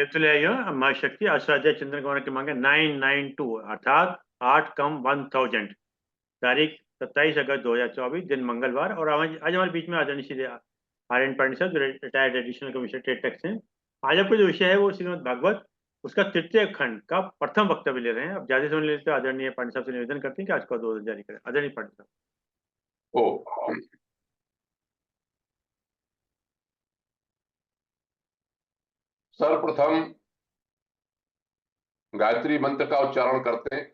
निर्तुल्य महाशक्ति अष्टाध्याय चंद्र कुमार के मांगे 992 अर्थात 8 कम 1000 तारीख 27 अगस्त 2024 दिन मंगलवार। और आज हमारे बीच में आदरणीय श्री आर्यन पांडे साहब जो retired additional commissioner trade tax हैं। आज आपको जो विषय है वो श्रीमद् भागवत उसका तृतीय खंड का प्रथम वक्तव्य ले रहे हैं। अब ज्यादा समय लेते आदरणीय पांडे साहब से निवेदन करते हैं कि आज का 2 जारी करें। आदरणीय पांडे साहब। सर्वप्रथम गायत्री मंत्र का उच्चारण करते हैं।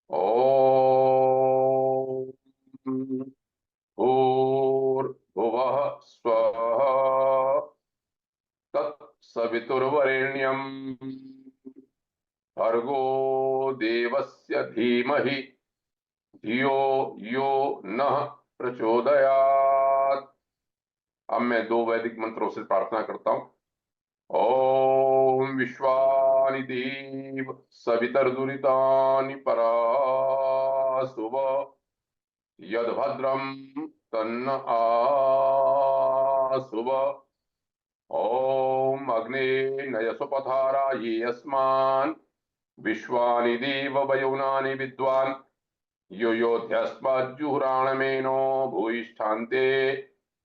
ओम भूर्भुवः स्वः तत्सवितुर्वरेण्यं भर्गो देवस्य धीमहि धियो यो नः प्रचोदयात्। अब मैं 2 वैदिक मंत्रों से प्रार्थना करता हूं। ओम विश्वानि देव सवितर्दुरितानि परासुव यद्भद्रं तन्न आसुव। ओम अग्ने नयसुपधारा ये अस्मान् विश्वानि देव वयोनानि विद्वान् यो योध्यस्मज्जुहुराणमेनो भूयिष्ठान्ते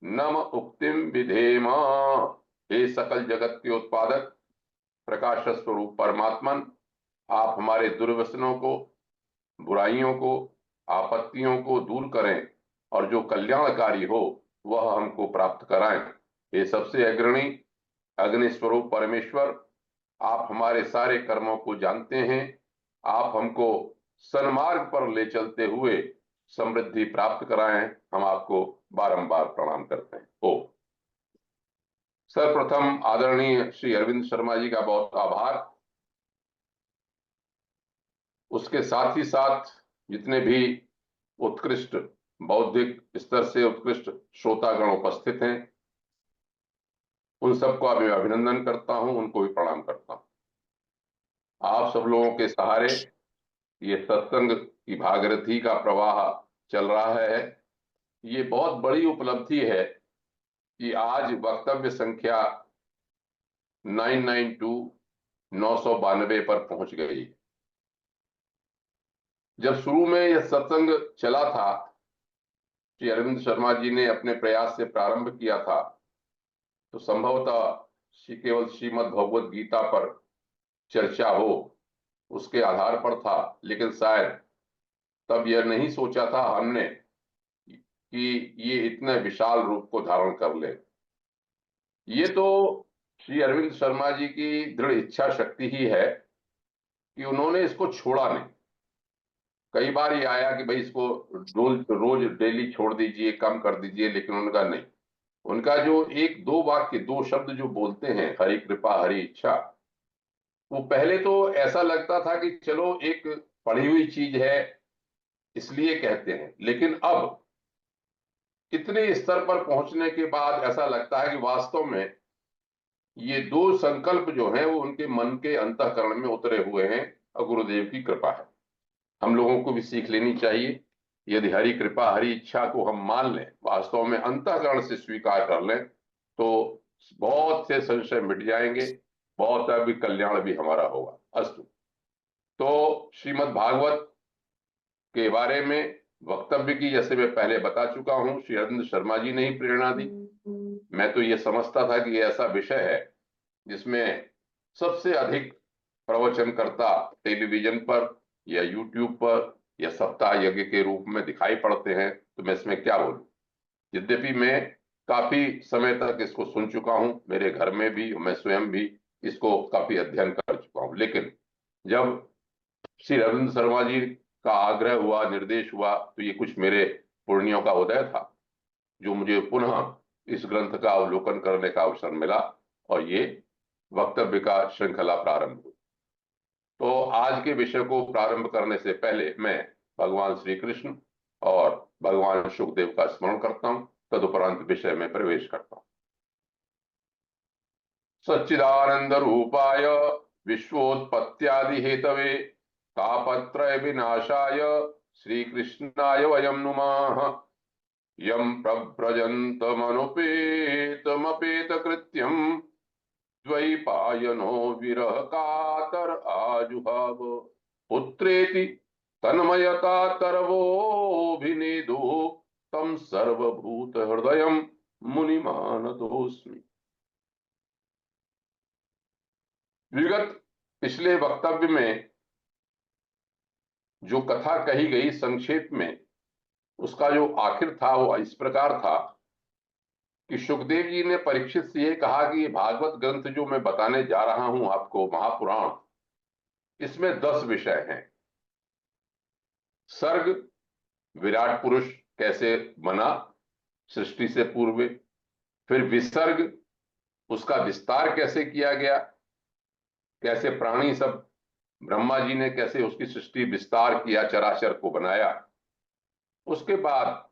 नम उक्तिम विधेम। हे सकल जगत के उत्पादक प्रकाश स्वरूप परमात्मन, आप हमारे दुर्व्यसनों को, बुराइयों को, आपत्तियों को दूर करें और जो कल्याणकारी हो वह हमको प्राप्त कराएं। हे सबसे अग्रणी अग्नि स्वरूप परमेश्वर, आप हमारे सारे कर्मों को जानते हैं। आप हमको सन्मार्ग पर ले चलते हुए समृद्धि प्राप्त कराएं। हम आपको बारंबार प्रणाम करते हैं। सर्वप्रथम आदरणीय श्री अरविंद शर्मा जी का बहुत आभार। उसके साथ ही साथ जितने भी उत्कृष्ट बौद्धिक स्तर से उत्कृष्ट श्रोतागण उपस्थित हैं, उन सबको मैं अभिनंदन करता हूं, उनको भी प्रणाम करता हूं। आप सब लोगों के सहारे ये सत्संग की भागीरथी का प्रवाह चल रहा है। ये बहुत बड़ी उपलब्धि है कि आज वक्तव्य संख्या 992 पर पहुंच गई। जब शुरू में यह सत्संग चला था, श्री अरविंद शर्मा जी ने अपने प्रयास से प्रारंभ किया था, तो संभवतः केवल श्रीमद् भगवद गीता पर चर्चा हो उसके आधार पर था। लेकिन शायद तब यह नहीं सोचा था हमने कि ये इतने विशाल रूप को धारण कर ले। ये तो श्री अरविंद शर्मा जी की दृढ़ इच्छा शक्ति ही है कि उन्होंने इसको छोड़ा नहीं। कई बार ये आया कि भाई इसको रोज डेली छोड़ दीजिए, कम कर दीजिए, लेकिन उनका नहीं। उनका जो 1-2 वाक्य, 2 शब्द जो बोलते हैं, हरि कृपा हरि इच्छा, वो पहले तो ऐसा लगता था कि चलो एक पढ़ी हुई चीज है इसलिए कहते हैं, लेकिन अब इतने स्तर पर पहुंचने के बाद ऐसा लगता है कि वास्तव में ये 2 संकल्प जो हैं वो उनके मन के अंतःकरण में उतरे हुए हैं और गुरुदेव की कृपा है। हम लोगों को भी सीख लेनी चाहिए। यदि हरि कृपा हरि इच्छा को हम मान लें, वास्तव में अंतःकरण से स्वीकार कर लें, तो बहुत से संशय मिट जाएंगे, बहुत भी कल्याण भी हमारा होगा। अस्तु। तो श्रीमद् भागवत के बारे में वक्तव्य की, जैसे मैं पहले बता चुका हूं, श्री अरविंद शर्मा जी ने ही प्रेरणा दी। मैं तो ये समझता था कि ये ऐसा विषय है जिसमें सबसे अधिक प्रवचनकर्ता टेलीविजन पर या यूट्यूब पर या सप्ताह यज्ञ के रूप में दिखाई पड़ते हैं, तो मैं इसमें क्या बोलूं। यद्यपि मैं काफी समय तक इसको सुन चुका हूं, मेरे घर में भी, मैं स्वयं भी इसको काफी अध्ययन कर चुका हूं, लेकिन जब श्री अरविंद शर्मा जी का आग्रह हुआ, निर्देश हुआ, तो ये कुछ मेरे पुण्यों का उदय था जो मुझे पुनः इस ग्रंथ का अवलोकन करने का अवसर मिला और ये वक्तव्य का श्रृंखला प्रारंभ हुई। तो आज के विषय को प्रारंभ करने से पहले मैं भगवान श्री कृष्ण और भगवान शुकदेव का स्मरण करता हूं, तदुपरांत विषय में प्रवेश करता हूं। सच्चिदानंद रूपाय विश्वोत्पत्त्यादि हेतवे तापत्रय विनाशाय श्री कृष्णाय वयं नुमः। यम प्रव्रजन्तमनुपेतमपेत कृत्यम द्वैपायनो विरह कातर आजुहाव पुत्रेति तन्मयता तरवोभिनेदु तम सर्वभूत हृदयम मुनिमानतोस्मि। विगत पिछले वक्तव्य में जो कथा कही गई संक्षेप में, उसका जो आखिर था वो इस प्रकार था कि सुखदेव जी ने परीक्षित से ये कहा कि ये भागवत ग्रंथ जो मैं बताने जा रहा हूं आपको, महापुराण, इसमें 10 विषय हैं। सर्ग, विराट पुरुष कैसे बना सृष्टि से पूर्व, फिर विसर्ग, उसका विस्तार कैसे किया गया, कैसे प्राणी सब, ब्रह्मा जी ने कैसे उसकी सृष्टि विस्तार किया, चराचर को बनाया। उसके बाद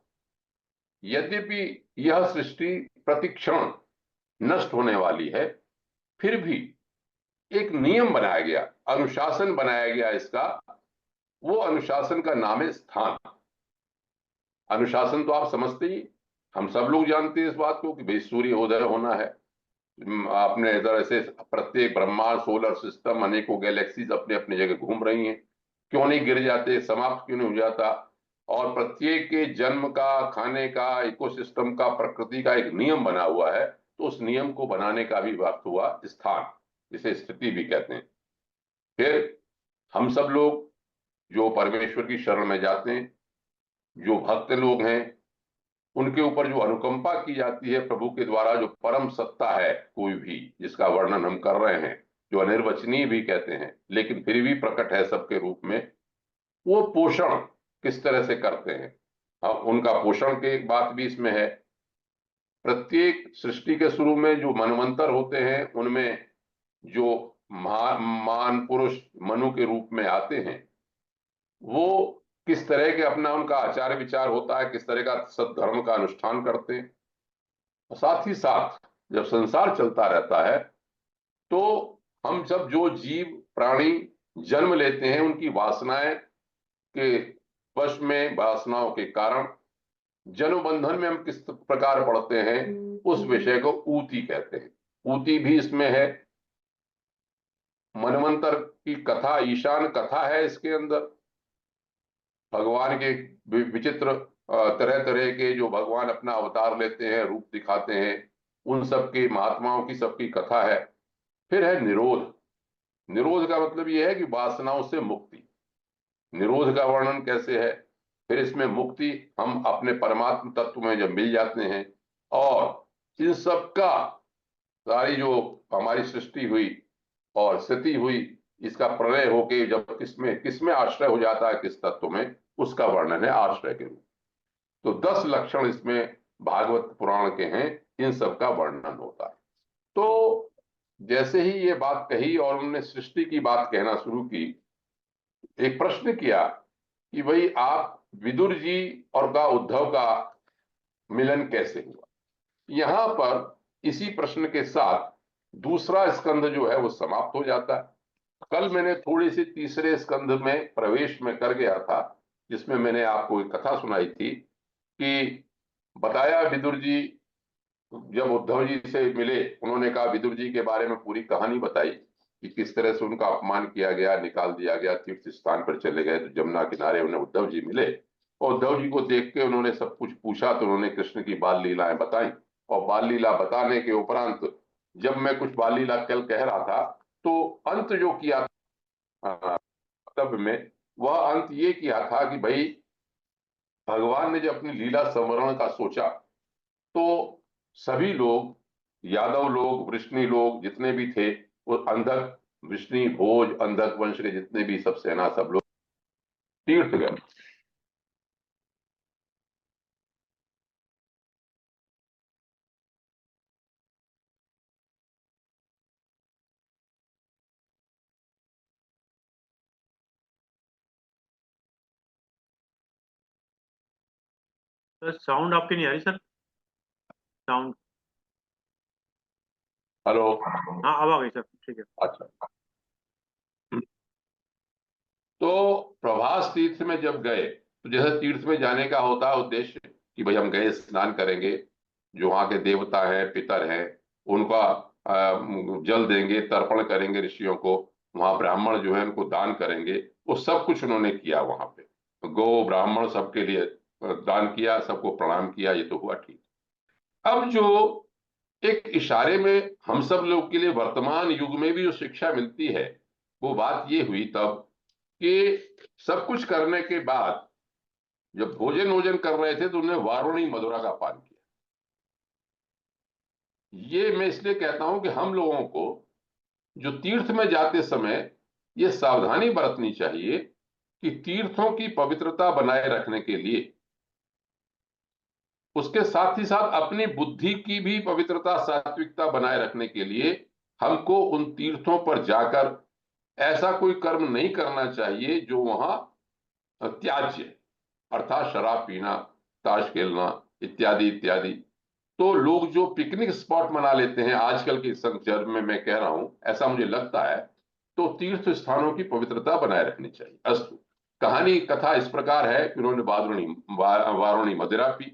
यद्यपि यह सृष्टि प्रतिक्षण नष्ट होने वाली है, फिर भी एक नियम बनाया गया, अनुशासन बनाया गया इसका। वो अनुशासन का नाम है स्थान। अनुशासन तो आप समझते ही, हम सब लोग जानते हैं इस बात को कि भाई सूर्य उदय होना है। आपने इधर ऐसे प्रत्येक ब्रह्मांड, सोलर सिस्टम, अनेकों गैलेक्सीज अपने अपनी जगह घूम रही हैं, क्यों नहीं गिर जाते, समाप्त क्यों नहीं हो जाता। और प्रत्येक के जन्म का, खाने का, इकोसिस्टम का, प्रकृति का एक नियम बना हुआ है। तो उस नियम को बनाने का भी वक्त हुआ स्थान, जिसे स्थिति भी कहते हैं। फिर हम सब लोग जो परमेश्वर की शरण में जाते हैं, जो भक्त लोग हैं, उनके ऊपर जो अनुकंपा की जाती है प्रभु के द्वारा, जो परम सत्ता है कोई भी, जिसका वर्णन हम कर रहे हैं, जो अनिर्वचनीय भी कहते हैं लेकिन फिर भी प्रकट है सबके रूप में, वो पोषण किस तरह से करते हैं। अब उनका पोषण की एक बात भी इसमें है। प्रत्येक सृष्टि के शुरू में जो मनवंतर होते हैं, उनमें जो महान पुरुष मनु के रूप में आते हैं, वो किस तरह के अपना उनका आचार विचार होता है, किस तरह का सद्धर्म का अनुष्ठान करते हैं। और साथ ही साथ जब संसार चलता रहता है, तो हम सब जो जीव प्राणी जन्म लेते हैं, उनकी वासनाएं के वश में, वासनाओं के कारण जन्म बंधन में हम किस प्रकार पड़ते हैं, उस विषय को ऊती कहते हैं। ऊती भी इसमें है। मनवंतर की कथा, ईशान कथा है इसके अंदर। भगवान के विचित्र तरह तरह के जो भगवान अपना अवतार लेते हैं, रूप दिखाते हैं, उन सब की महात्माओं की सबकी कथा है। फिर है निरोध। निरोध का मतलब यह है कि वासनाओं से मुक्ति। निरोध का वर्णन कैसे है, फिर इसमें मुक्ति, हम अपने परमात्म तत्व में जब मिल जाते हैं, और इन सब का सारी जो हमारी सृष्टि हुई और स्थिति हुई, इसका प्रलय होके जब किसमें किसमें आश्रय हो जाता है, किस तत्व में, उसका वर्णन है आश्रय के रूप। तो 10 लक्षण इसमें भागवत पुराण के हैं, इन सब का वर्णन होता है। तो जैसे ही ये बात कही और उन्होंने सृष्टि की बात कहना शुरू की, एक प्रश्न किया कि भाई आप विदुर जी और का उद्धव का मिलन कैसे हुआ। यहां पर इसी प्रश्न के साथ दूसरा स्कंद जो है वो समाप्त हो जाता है। कल मैंने थोड़ी सी तीसरे स्कंद में प्रवेश में कर गया था, जिसमें मैंने आपको एक कथा सुनाई थी कि बताया विदुर जी जब उद्धव जी से मिले, उन्होंने कहा, विदुर जी के बारे में पूरी कहानी बताई कि किस तरह से उनका अपमान किया गया, निकाल दिया गया, तीर्थ स्थान पर चले गए, तो जमुना किनारे उन्हें उद्धव जी मिले और उद्धव जी को देख के उन्होंने सब कुछ पूछा, तो उन्होंने कृष्ण की बाल लीलाएं बताई। और बाल लीला बताने के उपरांत जब मैं कुछ बाल लीला कल कह रहा था, तो अंत जो किया तब में, वह अंत ये किया था कि भाई भगवान ने जब अपनी लीला संवरण का सोचा, तो सभी लोग, यादव लोग, वृष्णि लोग जितने भी थे, वो अंधक, वृष्णि, भोज, अंधक वंश के जितने भी सब सेना, सब लोग तीर्थ गए। सर साउंड आपकी नहीं आ रही सर, साउंड। हेलो। हाँ अब आ गई सर, ठीक है। अच्छा। तो प्रभास तीर्थ में जब गए, तो जैसे तीर्थ में जाने का होता है उद्देश्य कि भाई हम गए स्नान करेंगे, जो वहाँ के देवता हैं, पितर हैं, उनका जल देंगे, तर्पण करेंगे ऋषियों को, वहाँ ब्राह्मण जो है उनको दान करेंगे। वो सब कुछ उन्होंने किया वहां पे, गौ ब्राह्मण सबके लिए दान किया, सबको प्रणाम किया, ये तो हुआ ठीक। अब जो एक इशारे में हम सब लोग के लिए वर्तमान युग में भी जो शिक्षा मिलती है, वो बात ये हुई तब कि सब कुछ करने के बाद जब भोजन वोजन कर रहे थे तो उन्होंने वारुणी मधुरा का पान किया। ये मैं इसलिए कहता हूं कि हम लोगों को जो तीर्थ में जाते समय ये सावधानी बरतनी चाहिए कि तीर्थों की पवित्रता बनाए रखने के लिए, उसके साथ ही साथ अपनी बुद्धि की भी पवित्रता, सात्विकता बनाए रखने के लिए हमको उन तीर्थों पर जाकर ऐसा कोई कर्म नहीं करना चाहिए जो वहां त्याज्य है, अर्थात शराब पीना, ताश खेलना, इत्यादि इत्यादि। तो लोग जो पिकनिक स्पॉट बना लेते हैं आजकल के संदर्भ में मैं कह रहा हूं, ऐसा मुझे लगता है। तो तीर्थ स्थानों की पवित्रता बनाए रखनी चाहिए। अस्तु, कहानी कथा इस प्रकार है कि उन्होंने वारुणी मदिरा पी,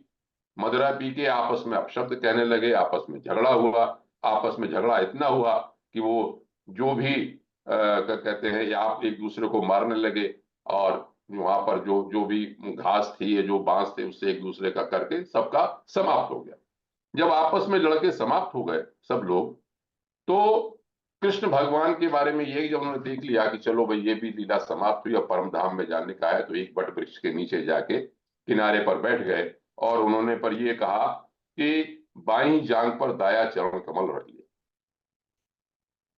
मदिरा पी के आपस में अपशब्द कहने लगे, आपस में झगड़ा हुआ। आपस में झगड़ा इतना हुआ कि वो जो भी क्या कहते हैं, या आप एक दूसरे को मारने लगे, और वहां पर जो जो भी घास थी, ये जो बांस थे, उससे एक दूसरे का करके सबका समाप्त हो गया। जब आपस में लड़के समाप्त हो गए सब लोग, तो कृष्ण भगवान के बारे में ये जब उन्होंने देख लिया कि चलो भाई ये भी लीला समाप्त हुई, अब परम धाम में जाने का है, तो एक वट वृक्ष के नीचे जाके किनारे पर बैठ गए और उन्होंने पर ये कहा कि बाईं जांग पर दाया चरण कमल रख लिया।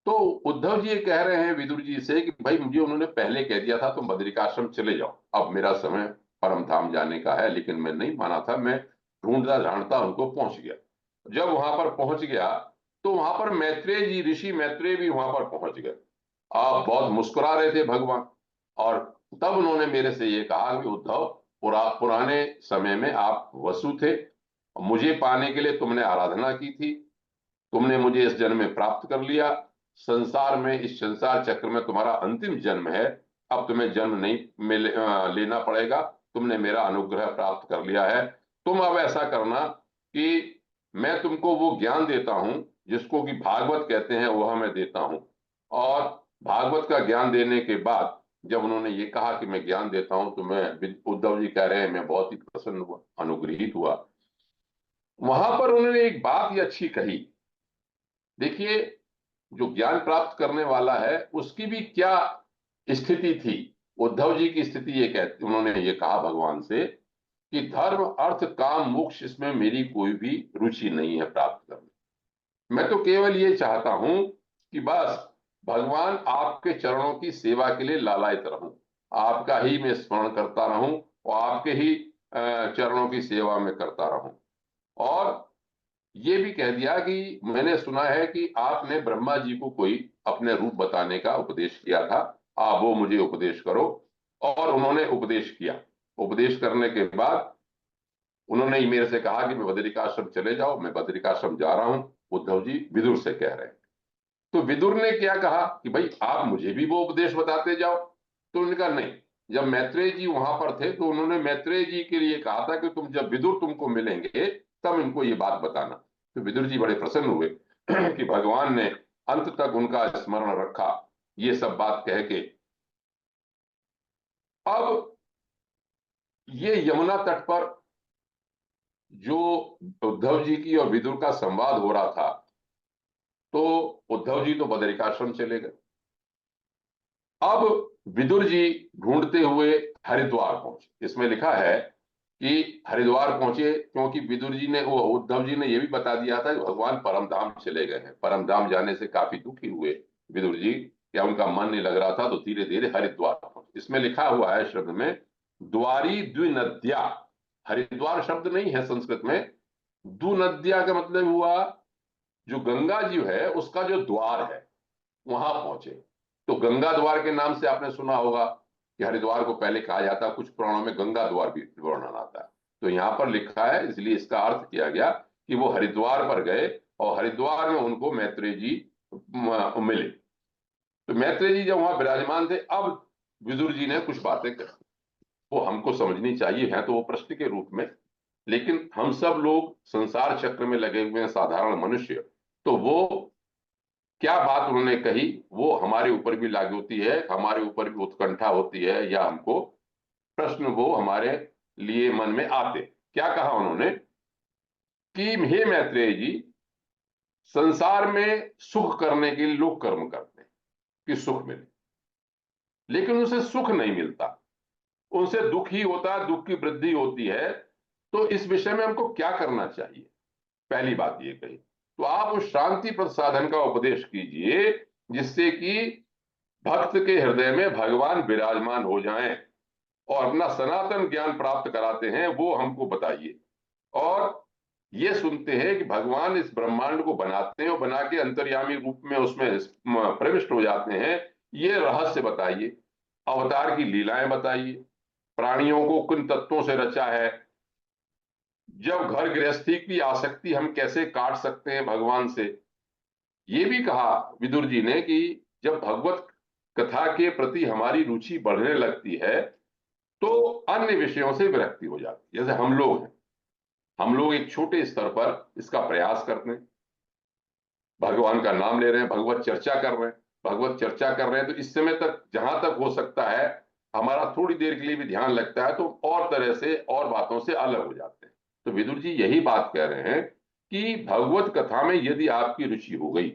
तो उद्धव जी ये कह रहे हैं विदुर जी से कि भाई मुझे उन्होंने पहले कह दिया था तुम बद्रिकाश्रम चले जाओ, अब मेरा समय परम धाम जाने का है, लेकिन मैं नहीं माना था, मैं ढूंढता ढांढता उनको पहुंच गया। जब वहां पर पहुंच गया तो वहां पर मैत्रेय जी, ऋषि मैत्रेय भी वहां पर पहुंच गए। आप बहुत मुस्कुरा रहे थे भगवान, और तब उन्होंने मेरे से ये कहा कि उद्धव, पुराने समय में आप वसु थे, मुझे पाने के लिए तुमने आराधना की थी, तुमने मुझे इस जन्म में प्राप्त कर लिया, संसार में, इस संसार चक्र में तुम्हारा अंतिम जन्म है, अब तुम्हें जन्म नहीं लेना पड़ेगा, तुमने मेरा अनुग्रह प्राप्त कर लिया है। तुम अब ऐसा करना कि मैं तुमको वो ज्ञान देता हूं जिसको कि भागवत कहते हैं, वह मैं देता हूं। और भागवत का ज्ञान देने के बाद जब उन्होंने ये कहा कि मैं ज्ञान देता हूं, तो मैं, उद्धव जी कह रहे हैं, मैं बहुत ही प्रसन्न हुआ, अनुग्रहित हुआ। वहां पर उन्होंने एक बात ये अच्छी कही, देखिए, जो ज्ञान प्राप्त करने वाला है उसकी भी क्या स्थिति थी। उद्धव जी की स्थिति ये कहते, उन्होंने ये कहा भगवान से कि धर्म अर्थ काम मोक्ष, इसमें मेरी कोई भी रुचि नहीं है प्राप्त करने। मैं तो केवल ये चाहता हूं कि बस भगवान आपके चरणों की सेवा के लिए लालायित रहूं, आपका ही मैं स्मरण करता रहूं और आपके ही चरणों की सेवा में करता रहूं। और ये भी कह दिया कि मैंने सुना है कि आपने ब्रह्मा जी को कोई अपने रूप बताने का उपदेश किया था, आप वो मुझे उपदेश करो। और उन्होंने उपदेश किया। उपदेश करने के बाद उन्होंने ही मेरे से कहा कि मैं बद्रिकाश्रम चले जाओ, मैं बद्रिकाश्रम जा रहा हूं। उद्धव जी विदुर से कह रहे हैं। तो विदुर ने क्या कहा कि भाई आप मुझे भी वो उपदेश बताते जाओ। तो उन्होंने कहा नहीं, जब मैत्रेय जी वहां पर थे तो उन्होंने मैत्रेय जी के लिए कहा था कि तुम जब विदुर तुमको मिलेंगे तब इनको ये बात बताना। तो विदुर जी बड़े प्रसन्न हुए कि भगवान ने अंत तक उनका स्मरण रखा, ये सब बात कह के। अब ये यमुना तट पर जो उद्धव जी की और विदुर का संवाद हो रहा था, तो उद्धव जी तो बदरिकाश्रम चले गए। अब विदुर जी ढूंढते हुए हरिद्वार पहुंचे। इसमें लिखा है कि हरिद्वार पहुंचे क्योंकि विदुर जी ने, वो उद्धव जी ने यह भी बता दिया था कि भगवान परमधाम चले गए हैं। परमधाम जाने से काफी दुखी हुए विदुर जी, या उनका मन नहीं लग रहा था, तो धीरे धीरे हरिद्वार पहुंचे। इसमें लिखा हुआ है शब्द में द्वारी द्विनद्या। हरिद्वार शब्द नहीं है संस्कृत में। द्विनद्या का मतलब हुआ जो गंगा जी है उसका जो द्वार है, वहां पहुंचे। तो गंगा द्वार के नाम से आपने सुना होगा कि हरिद्वार को पहले कहा जाता, कुछ पुराणों में गंगा द्वार भी वर्णन आता है। तो यहाँ पर लिखा है, इसलिए इसका अर्थ किया गया कि वो हरिद्वार पर गए और हरिद्वार में उनको मैत्रेय जी मिले। तो मैत्रेय जी जब वहां विराजमान थे, अब विदुर जी ने कुछ बातें कही, वो हमको समझनी चाहिए, है तो वो प्रश्न के रूप में। लेकिन हम सब लोग संसार चक्र में लगे हुए हैं, साधारण मनुष्य, तो वो क्या बात उन्होंने कही वो हमारे ऊपर भी लागू होती है, हमारे ऊपर भी उत्कंठा होती है, या हमको प्रश्न वो हमारे लिए मन में आते। क्या कहा उन्होंने कि हे मैत्रेय जी, संसार में सुख करने के लिए लोग कर्म करते हैं कि सुख मिले, लेकिन उनसे सुख नहीं मिलता, उनसे दुख ही होता है, दुख की वृद्धि होती है। तो इस विषय में हमको क्या करना चाहिए? पहली बात ये कही। तो आप उस शांति प्रद साधन का उपदेश कीजिए जिससे कि भक्त के हृदय में भगवान विराजमान हो जाएं और अपना सनातन ज्ञान प्राप्त कराते हैं, वो हमको बताइए। और ये सुनते हैं कि भगवान इस ब्रह्मांड को बनाते हैं और बना के अंतर्यामी रूप में उसमें प्रविष्ट हो जाते हैं, ये रहस्य बताइए। अवतार की लीलाएं बताइए, प्राणियों को किन तत्वों से रचा है, जब घर गृहस्थी की आसक्ति हम कैसे काट सकते हैं भगवान से। ये भी कहा विदुर जी ने कि जब भगवत कथा के प्रति हमारी रुचि बढ़ने लगती है तो अन्य विषयों से विरक्ति हो जाती है। जैसे हम लोग हैं, हम लोग एक छोटे स्तर पर इसका प्रयास करते हैं, भगवान का नाम ले रहे हैं, भगवत चर्चा कर रहे हैं, भगवत चर्चा कर रहे हैं, तो इस समय तक जहां तक हो सकता है हमारा थोड़ी देर के लिए भी ध्यान लगता है तो और तरह से और बातों से अलग हो जाते हैं। तो विदुर जी यही बात कह रहे हैं कि भगवत कथा में यदि आपकी रुचि हो गई,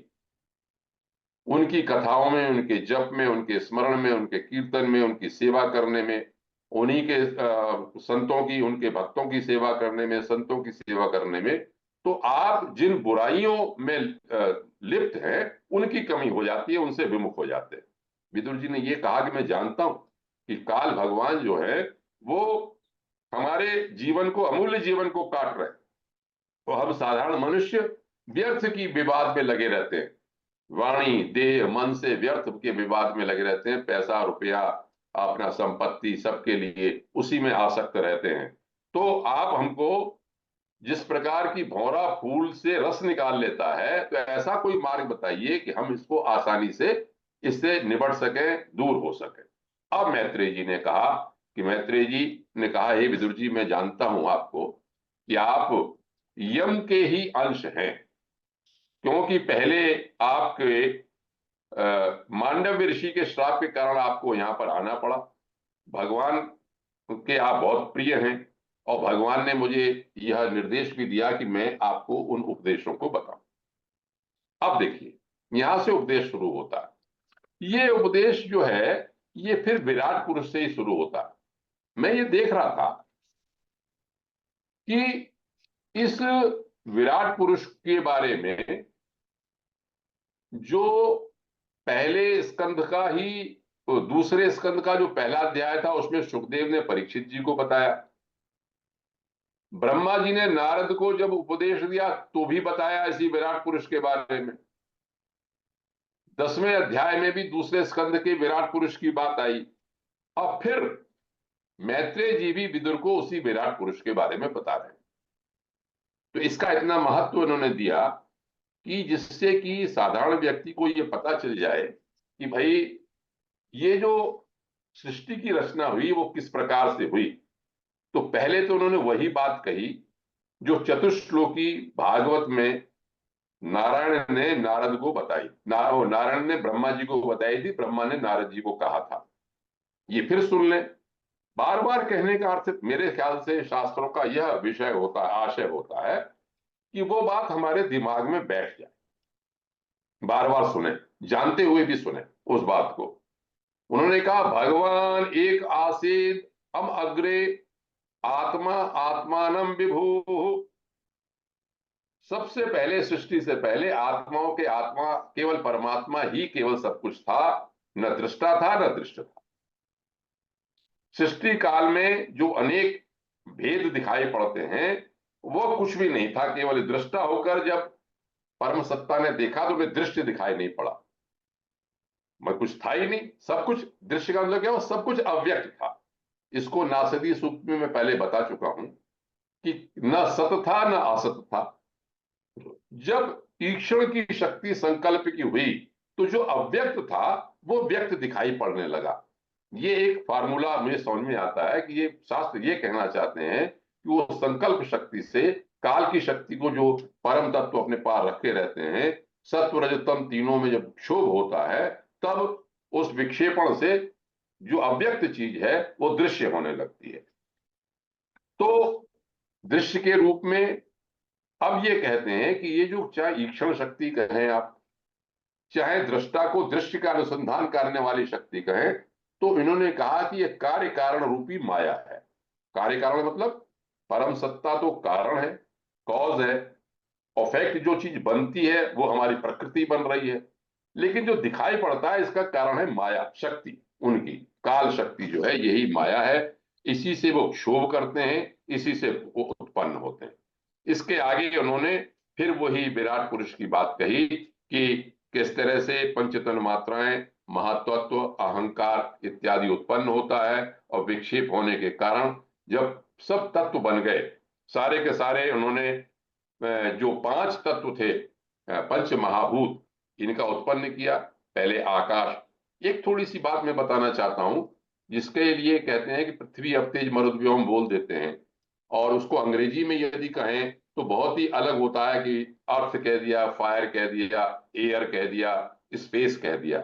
उनकी कथाओं में, उनके जप में, उनके स्मरण में, उनके कीर्तन में, उनकी सेवा करने में, उन्हीं के संतों की, उनके भक्तों की सेवा करने में, संतों की सेवा करने में, तो आप जिन बुराइयों में लिप्त हैं उनकी कमी हो जाती है, उनसे विमुख हो जाते हैं। विदुर जी ने ये कहा कि मैं जानता हूं कि काल भगवान जो है वो हमारे जीवन को, अमूल्य जीवन को काट रहे हैं, तो हम साधारण मनुष्य व्यर्थ की विवाद में लगे रहते हैं, वाणी देह मन से व्यर्थ के विवाद में लगे रहते हैं, पैसा रुपया अपना संपत्ति सबके लिए उसी में आसक्त रहते हैं। तो आप हमको जिस प्रकार की भौरा फूल से रस निकाल लेता है, तो ऐसा कोई मार्ग बताइए कि हम इसको आसानी से इससे निबट सके, दूर हो सके। अब मैत्रेय जी ने कहा कि मैत्रेय जी ने कहा, हे विदुर जी, मैं जानता हूं आपको कि आप यम के ही अंश हैं, क्योंकि पहले आपके मांडव्य ऋषि के श्राप के कारण आपको यहाँ पर आना पड़ा। भगवान के आप बहुत प्रिय हैं और भगवान ने मुझे यह निर्देश भी दिया कि मैं आपको उन उपदेशों को बताऊं। अब देखिए, यहां से उपदेश शुरू होता है। ये उपदेश जो है ये फिर विराट पुरुष से ही शुरू होता है। मैं ये देख रहा था कि इस विराट पुरुष के बारे में जो पहले स्कंद का ही, तो दूसरे स्कंद का जो पहला अध्याय था उसमें सुखदेव ने परीक्षित जी को बताया, ब्रह्मा जी ने नारद को जब उपदेश दिया तो भी बताया इसी विराट पुरुष के बारे में। 10वें अध्याय में भी दूसरे स्कंद के विराट पुरुष की बात आई। अब फिर मैत्रेय जी भी विदुर को उसी विराट पुरुष के बारे में बता रहे हैं। तो इसका इतना महत्व उन्होंने दिया कि जिससे कि साधारण व्यक्ति को यह पता चल जाए कि भाई ये जो सृष्टि की रचना हुई वो किस प्रकार से हुई। तो पहले तो उन्होंने वही बात कही जो चतुश्लोकी भागवत में नारायण ने नारद को बताई, नारायण ने ब्रह्मा जी को बताई थी, ब्रह्मा ने नारद जी को कहा था। ये फिर सुन लें। बार बार कहने का अर्थ मेरे ख्याल से शास्त्रों का यह विषय होता है, आशय होता है कि वो बात हमारे दिमाग में बैठ जाए, बार बार सुने, जानते हुए भी सुने उस बात को। उन्होंने कहा भगवान एक आसीद हम अग्रे आत्मा आत्मानम विभु। सबसे पहले, सृष्टि से पहले आत्माओं के आत्मा केवल परमात्मा ही केवल सब कुछ था, न दृष्टा था न दृष्ट था। सृष्टि काल में जो अनेक भेद दिखाई पड़ते हैं वो कुछ भी नहीं था, केवल दृष्टा होकर जब परम सत्ता ने देखा तो उन्हें दृश्य दिखाई नहीं पड़ा, मैं कुछ था ही नहीं, सब कुछ दृश्य का मतलब क्या, वो सब कुछ अव्यक्त था। इसको नासदी सूक्त में मैं पहले बता चुका हूं कि न सत था न असत था। जब ईक्षण की शक्ति संकल्प की हुई तो जो अव्यक्त था वो व्यक्त दिखाई पड़ने लगा। ये एक फार्मूला मुझे समझ में आता है कि ये शास्त्र ये कहना चाहते हैं कि वो संकल्प शक्ति से काल की शक्ति को, जो परम तत्व अपने पार रखे रहते हैं, सत्व रजतम तीनों में जब क्षोभ होता है, तब उस विक्षेपण से जो अव्यक्त चीज है वो दृश्य होने लगती है। तो दृश्य के रूप में अब ये कहते हैं कि ये जो, चाहे ईक्षण शक्ति कहें आप, चाहे दृष्टा को दृश्य का अनुसंधान करने वाली शक्ति कहें, तो इन्होंने कहा कि यह कार्य कारण रूपी माया है। कार्य कारण मतलब परम सत्ता तो कारण है, कॉज है, अफेक्ट जो चीज बनती है वो हमारी प्रकृति बन रही है, लेकिन जो दिखाई पड़ता है इसका कारण है माया शक्ति, उनकी काल शक्ति जो है यही माया है। इसी से वो क्षोभ करते हैं, इसी से वो उत्पन्न होते हैं। इसके आगे उन्होंने फिर वही विराट पुरुष की बात कही कि किस तरह से पंचतन मात्राएं, महातत्व, अहंकार इत्यादि उत्पन्न होता है, और विक्षेप होने के कारण जब सब तत्व बन गए, सारे के सारे, उन्होंने जो पांच तत्व थे, पंच महाभूत, इनका उत्पन्न किया। पहले आकाश। एक थोड़ी सी बात मैं बताना चाहता हूं, जिसके लिए कहते हैं कि पृथ्वी अवतेज मरुद्व्योम बोल देते हैं, और उसको अंग्रेजी में यदि कहें तो बहुत ही अलग होता है कि अर्थ कह दिया, फायर कह दिया, एयर कह दिया, स्पेस कह दिया,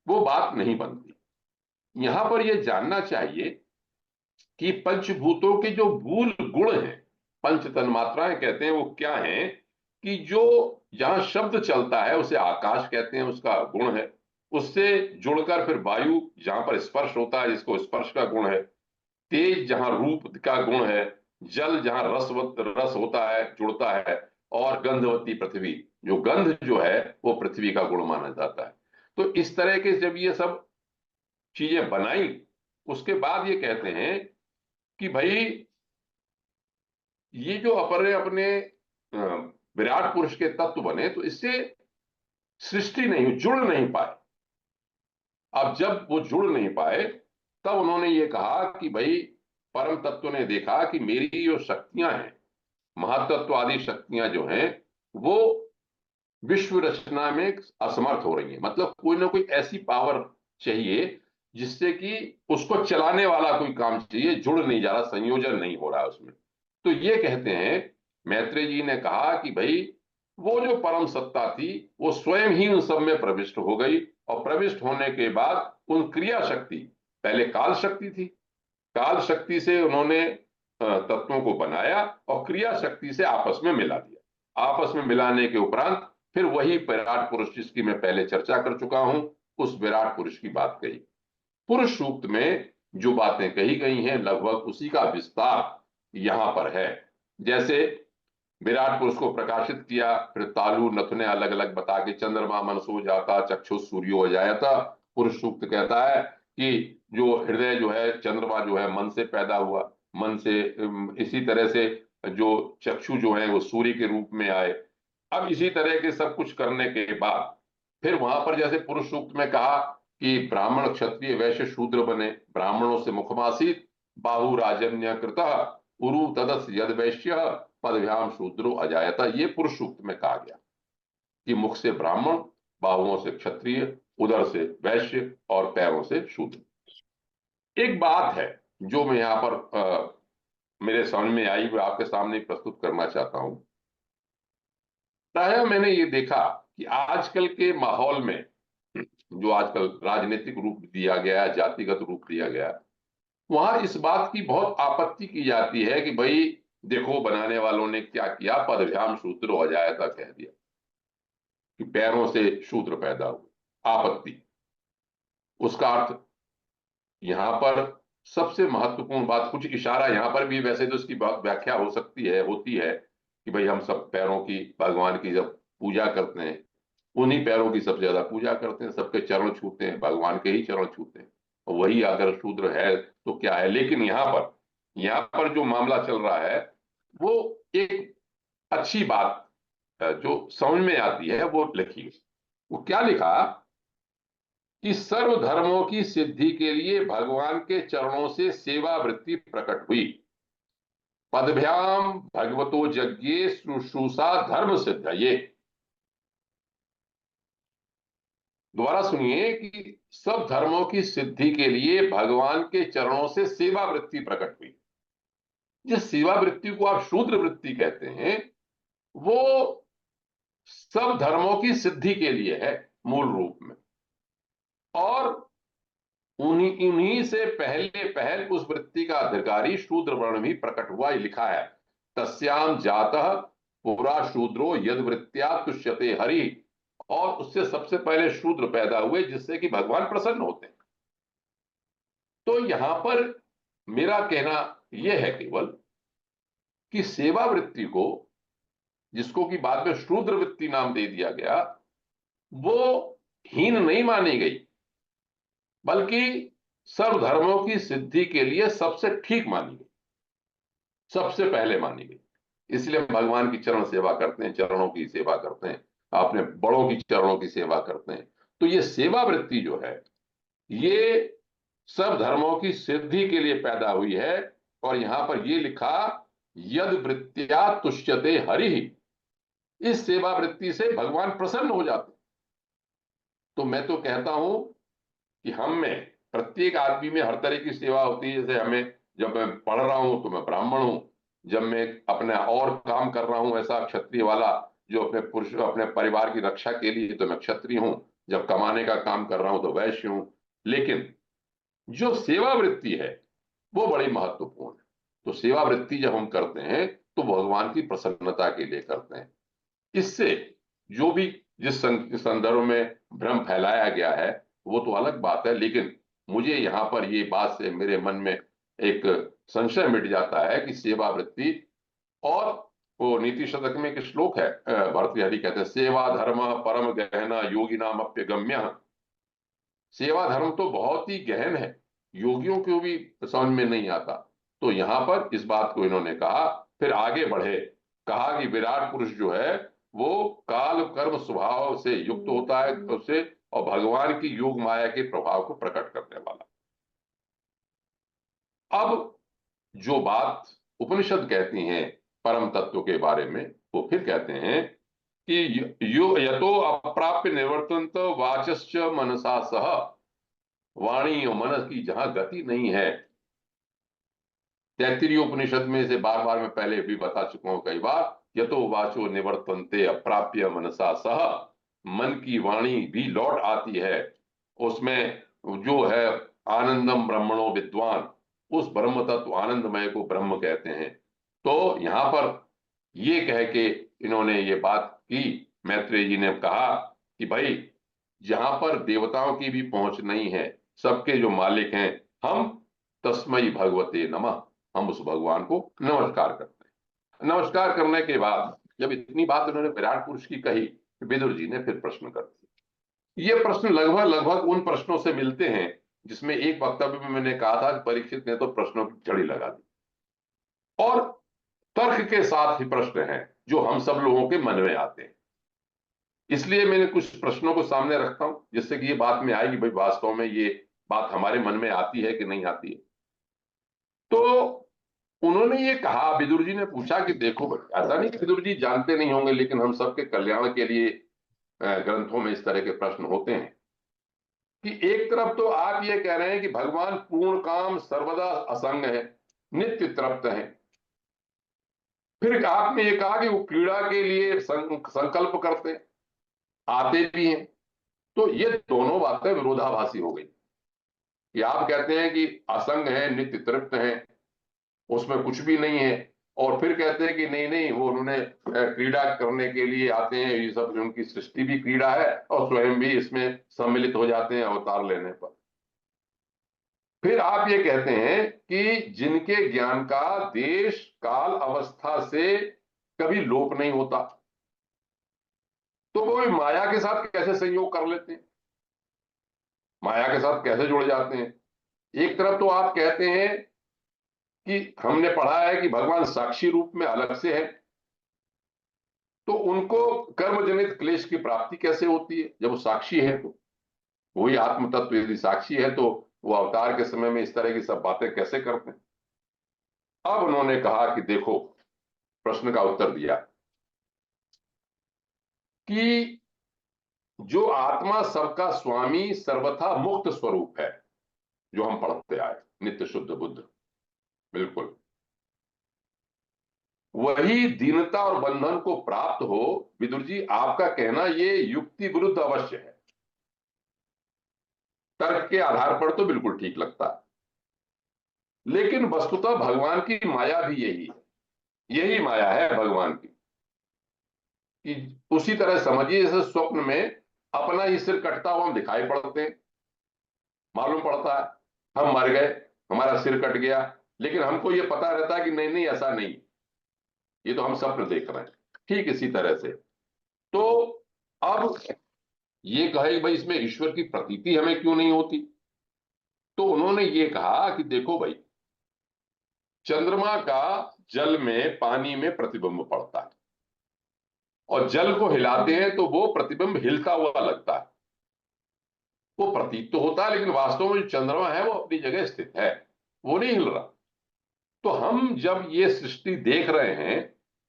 वो बात नहीं बनती। यहां पर यह जानना चाहिए कि पंचभूतों के जो मूल गुण हैं, पंच तन्मात्राएं कहते हैं, वो क्या हैं, कि जो जहां शब्द चलता है उसे आकाश कहते हैं, उसका गुण है। उससे जुड़कर फिर वायु, जहां पर स्पर्श होता है जिसको स्पर्श का गुण है, तेज जहां रूप का गुण है, जल जहां रस होता है, जुड़ता है, और गंधवती पृथ्वी, जो गंध जो है वो पृथ्वी का गुण माना जाता है। तो इस तरह के जब ये सब चीजें बनाई, उसके बाद ये कहते हैं कि भाई ये जो अपने अपने विराट पुरुष के तत्व बने, तो इससे सृष्टि नहीं, जुड़ नहीं पाए। अब जब वो जुड़ नहीं पाए, तब उन्होंने ये कहा कि भाई परम तत्व ने देखा कि मेरी जो शक्तियां हैं, महातत्व आदि शक्तियां जो हैं, वो विश्व रचना में असमर्थ हो रही हैं। मतलब कोई ना कोई ऐसी पावर चाहिए जिससे कि उसको चलाने वाला कोई काम चाहिए, जुड़ नहीं जा रहा, संयोजन नहीं हो रहा है उसमें। तो ये कहते हैं, मैत्रेय जी ने कहा कि भाई वो जो परम सत्ता थी वो स्वयं ही उन सब में प्रविष्ट हो गई, और प्रविष्ट होने के बाद उन क्रिया शक्ति, पहले काल शक्ति थी, काल शक्ति से उन्होंने तत्वों को बनाया और क्रिया शक्ति से आपस में मिला दिया। आपस में मिलाने के उपरांत फिर वही विराट पुरुष जिसकी मैं पहले चर्चा कर चुका हूं, उस विराट पुरुष की बात कही। पुरुष सूक्त में जो बातें कही गई हैं लगभग उसी का विस्तार यहां पर है। जैसे विराट पुरुष को प्रकाशित किया, फिर तालु नथुने अलग अलग बता के, चंद्रमा मनसो जाता, चक्षु सूर्यो हो जाता। पुरुष सूक्त कहता है कि जो हृदय जो है, चंद्रमा जो है मन से पैदा हुआ, मन से इसी तरह से जो चक्षु जो है वो सूर्य के रूप में आए। अब इसी तरह के सब कुछ करने के बाद फिर वहां पर जैसे पुरुष सूक्त में कहा कि ब्राह्मण क्षत्रिय वैश्य शूद्र बने, ब्राह्मणों से मुखमासित, बाहु राजन्य कृत, उरु तदस यद वैश्य, पदभ्याम शूद्रो अजायता। ये पुरुष सूक्त में कहा गया कि मुख से ब्राह्मण, बाहुओं से क्षत्रिय, उदर से वैश्य, और पैरों से शूद्र। एक बात है जो मैं यहाँ पर मेरे समझ में आई, वो आपके सामने प्रस्तुत करना चाहता हूं। प्राय मैंने ये देखा कि आजकल के माहौल में, जो आजकल राजनीतिक रूप दिया गया, जातिगत रूप दिया गया, वहां इस बात की बहुत आपत्ति की जाती है कि भाई देखो बनाने वालों ने क्या किया, पदभ्याम शूद्र हो जाएगा कह दिया, कि पैरों से शूद्र पैदा हुए। आपत्ति, उसका अर्थ यहां पर सबसे महत्वपूर्ण बात, कुछ इशारा यहां पर भी, वैसे तो इसकी बात व्याख्या हो सकती है, होती है कि भाई हम सब पैरों की भगवान की जब पूजा करते हैं, उन्हीं पैरों की सबसे ज्यादा पूजा करते हैं, सबके चरण छूते हैं, भगवान के ही चरण छूते हैं, और वही अगर शूद्र है तो क्या है। लेकिन यहाँ पर जो मामला चल रहा है वो एक अच्छी बात जो समझ में आती है वो लिखी। वो क्या लिखा कि सर्व धर्मों की सिद्धि के लिए भगवान के चरणों से सेवा वृत्ति प्रकट हुई। पदभ्याम भगवतो यज्ञे शुश्रूषा धर्म सिद्ध। ये दोबारा सुनिए कि सब धर्मों की सिद्धि के लिए भगवान के चरणों से सेवा वृत्ति प्रकट हुई। जिस सेवा वृत्ति को आप शूद्र वृत्ति कहते हैं, वो सब धर्मों की सिद्धि के लिए है मूल रूप में, और उन्हीं उन्हीं से पहल उस वृत्ति का अधिकारी शूद्र वर्ण भी प्रकट हुआ, ही लिखा है, तस्याम जातः पुरा शूद्रो यद वृत्त्या तुष्यते हरि, और उससे सबसे पहले शूद्र पैदा हुए जिससे कि भगवान प्रसन्न होते हैं। तो यहां पर मेरा कहना यह है केवल कि सेवा वृत्ति को, जिसको कि बाद में शूद्र वृत्ति नाम दे दिया गया, वो हीन नहीं मानी गई, बल्कि सर्वधर्मों की सिद्धि के लिए सबसे ठीक मानी गई, सबसे पहले मानी गई। इसलिए भगवान की चरण सेवा करते हैं, चरणों की सेवा करते हैं, अपने बड़ों की चरणों की सेवा करते हैं। तो ये सेवा वृत्ति जो है, ये सब धर्मों की सिद्धि के लिए पैदा हुई है। और यहां पर ये लिखा, यद वृत्त्या तुष्यते हरि, इस सेवा वृत्ति से भगवान प्रसन्न हो जाते। तो मैं तो कहता हूं कि हम में, प्रत्येक आदमी में हर तरह की सेवा होती है। जैसे हमें, जब मैं पढ़ रहा हूं तो मैं ब्राह्मण हूं, जब मैं अपना और काम कर रहा हूं ऐसा क्षत्रिय वाला, जो अपने पुरुष अपने परिवार की रक्षा के लिए, तो मैं क्षत्रिय हूं, जब कमाने का काम कर रहा हूं तो वैश्य हूं। लेकिन जो सेवा वृत्ति है वो बड़ी महत्वपूर्ण है। तो सेवा वृत्ति जब हम करते हैं तो भगवान की प्रसन्नता के लिए करते हैं। इससे जो भी जिस संदर्भ में भ्रम फैलाया गया है वो तो अलग बात है, लेकिन मुझे यहाँ पर ये बात से मेरे मन में एक संशय मिट जाता है कि सेवा वृत्ति, और वो नीति शतक में एक श्लोक है, भर्तृहरि कहते हैं, सेवा धर्म परम गहना योगी नाम अप्यगम्य। सेवा धर्म तो बहुत ही गहन है, योगियों को भी समझ में नहीं आता। तो यहां पर इस बात को इन्होंने कहा, फिर आगे बढ़े, कहा कि विराट पुरुष जो है वो काल कर्म स्वभाव से युक्त होता है उससे, और भगवान की योग माया के प्रभाव को प्रकट करने वाला। अब जो बात उपनिषद कहती हैं परम तत्व के बारे में, वो फिर कहते हैं कि यो यतो अप्राप्य निवर्तन्त वाचश्च मनसा सह, वाणी और मन की जहां गति नहीं है। तैत्तिरीय उपनिषद में से बार बार मैं पहले भी बता चुका हूं कई बार, यतो वाचो निवर्तन्ते अप्राप्य मनसा सह, मन की वाणी भी लौट आती है उसमें, जो है आनंदम ब्रह्मणो विद्वान, उस ब्रह्म तत्व आनंदमय को ब्रह्म कहते हैं। तो यहां पर ये कह के इन्होंने ये बात की, मैत्रेय जी ने कहा कि भाई जहां पर देवताओं की भी पहुंच नहीं है, सबके जो मालिक हैं, हम तस्मई भगवते नमः, हम उस भगवान को नमस्कार करते हैं। नमस्कार करने के बाद जब इतनी बात उन्होंने विराट पुरुष की कही, विदुर जी ने फिर प्रश्न कर दिए। ये प्रश्न लगभग लगभग उन प्रश्नों से मिलते हैं जिसमें एक वक्तव्य में मैंने कहा था कि परीक्षित ने तो प्रश्नों की झड़ी लगा दी, और तर्क के साथ ही प्रश्न हैं जो हम सब लोगों के मन में आते हैं। इसलिए मैंने कुछ प्रश्नों को सामने रखता हूं, जिससे कि ये बात में आएगी भाई वास्तव में ये बात हमारे मन में आती है कि नहीं आती है। तो उन्होंने ये कहा, विदुर जी ने पूछा कि देखो, ऐसा नहीं कि विदुर जी जानते नहीं होंगे, लेकिन हम सबके कल्याण के लिए ग्रंथों में इस तरह के प्रश्न होते हैं कि एक तरफ तो आप ये कह रहे हैं कि भगवान पूर्ण काम सर्वदा असंग है, नित्य तृप्त है, फिर आपने ये कहा कि वो क्रीड़ा के लिए संकल्प करते हैं, आते भी हैं। तो ये दोनों बातें विरोधाभासी हो गई कि आप कहते हैं कि असंग है, नित्य तृप्त है, उसमें कुछ भी नहीं है, और फिर कहते हैं कि नहीं नहीं वो उन्होंने क्रीड़ा करने के लिए आते हैं, ये सब उनकी सृष्टि भी क्रीड़ा है और स्वयं भी इसमें सम्मिलित हो जाते हैं अवतार लेने पर। फिर आप ये कहते हैं कि जिनके ज्ञान का देश काल अवस्था से कभी लोप नहीं होता, तो वो माया के साथ कैसे संयोग कर लेते हैं, माया के साथ कैसे जुड़ जाते हैं। एक तरफ तो आप कहते हैं कि हमने पढ़ा है कि भगवान साक्षी रूप में अलग से है, तो उनको कर्म जनित क्लेश की प्राप्ति कैसे होती है जब वो साक्षी है। तो वही आत्म तत्व यदि साक्षी है तो वो अवतार के समय में इस तरह की सब बातें कैसे करते हैं। अब उन्होंने कहा कि देखो, प्रश्न का उत्तर दिया कि जो आत्मा सबका स्वामी सर्वथा मुक्त स्वरूप है, जो हम पढ़ते आए, नित्य शुद्ध बुद्ध, बिल्कुल, वही दीनता और बंधन को प्राप्त हो। विदुर जी, आपका कहना ये युक्ति विरुद्ध अवश्य है, तर्क के आधार पर तो बिल्कुल ठीक लगता है, लेकिन वस्तुतः भगवान की माया भी यही है, यही माया है भगवान की, कि उसी तरह समझिए जैसे स्वप्न में अपना ही सिर कटता हुआ हम दिखाई पड़ते हैं, मालूम पड़ता है हम मर गए, हमारा सिर कट गया, लेकिन हमको ये पता रहता है कि नहीं नहीं ऐसा नहीं, ये तो हम स्वप्न देख रहे हैं। ठीक इसी तरह से तो अब ये कहे भाई इसमें ईश्वर की प्रतीति हमें क्यों नहीं होती, तो उन्होंने ये कहा कि देखो भाई, चंद्रमा का जल में पानी में प्रतिबिंब पड़ता है, और जल को हिलाते हैं तो वो प्रतिबिंब हिलता हुआ लगता है, वो प्रतीत तो होता है, लेकिन वास्तव में जो चंद्रमा है वो अपनी जगह स्थित है, वो नहीं हिल रहा। तो हम जब ये सृष्टि देख रहे हैं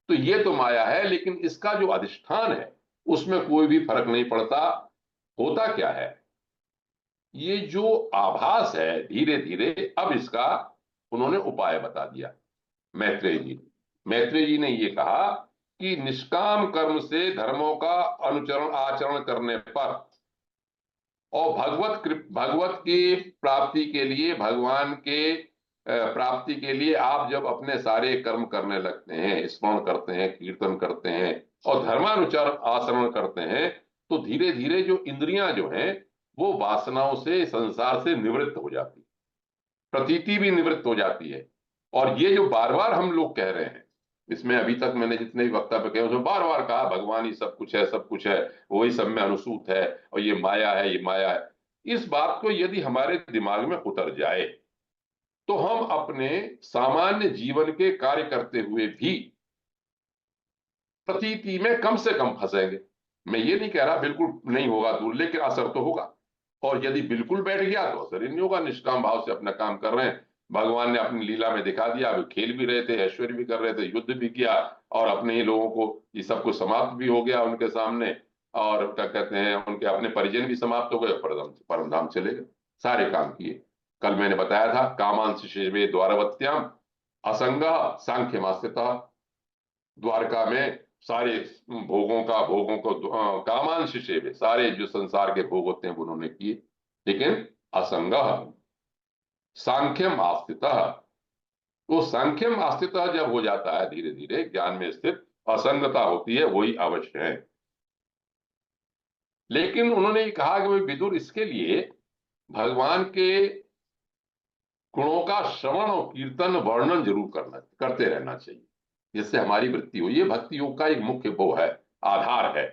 तो ये तो माया है, लेकिन इसका जो अधिष्ठान है उसमें कोई भी फर्क नहीं पड़ता। होता क्या है, ये जो आभास है धीरे धीरे, अब इसका उन्होंने उपाय बता दिया मैत्रेय जी। मैत्रेय जी ने ये कहा कि निष्काम कर्म से धर्मों का अनुचरण आचरण करने पर और भगवत की प्राप्ति के लिए, भगवान के प्राप्ति के लिए आप जब अपने सारे कर्म करने लगते हैं, स्मरण करते हैं, कीर्तन करते हैं और धर्मानुसार आचरण करते हैं, तो धीरे धीरे जो इंद्रियां जो हैं वो वासनाओं से, संसार से निवृत्त हो जाती, प्रतीति भी निवृत्त हो जाती है। और ये जो बार बार हम लोग कह रहे हैं, इसमें अभी तक मैंने जितने भी वक्तव्य कहे उसमें बार बार कहा भगवान ही सब कुछ है, सब कुछ है, वही सब में अनुसूत है, और ये माया है, ये माया है। इस बात को यदि हमारे दिमाग में उतर जाए तो हम अपने सामान्य जीवन के कार्य करते हुए भी प्रतीति में कम से कम फंसेंगे। मैं ये नहीं कह रहा बिल्कुल नहीं होगा दूर, लेकिन असर तो होगा। और यदि बिल्कुल बैठ गया तो असर ही नहीं होगा, निष्काम भाव से अपना काम कर रहे हैं, भगवान ने अपनी लीला में दिखा दिया, अभी खेल भी रहे थे, ऐश्वर्य भी कर रहे थे, युद्ध भी किया, और अपने ही लोगों को ये सब कुछ समाप्त भी हो गया उनके सामने, और क्या कहते हैं उनके अपने परिजन भी समाप्त हो गए, परम धाम चले गए, सारे काम किए। कल मैंने बताया था कामांश शिवे द्वारवत्याम असंग सांख्य मास्यता, द्वारका में सारे भोगों को कामांश सेवे, सारे जो संसार के भोग होते हैं वो उन्होंने किए, लेकिन असंग सांख्यम आस्थित, वो सांख्यम आस्थित जब हो जाता है धीरे धीरे ज्ञान में स्थित, असंगता होती है, वही अवश्य है। लेकिन उन्होंने ये कहा कि भाई विदुर, इसके लिए भगवान के गुणों का श्रवण और कीर्तन वर्णन जरूर करते रहना चाहिए, जिससे हमारी वृत्ति हो। ये भक्ति योग का एक मुख्य वो है, आधार है।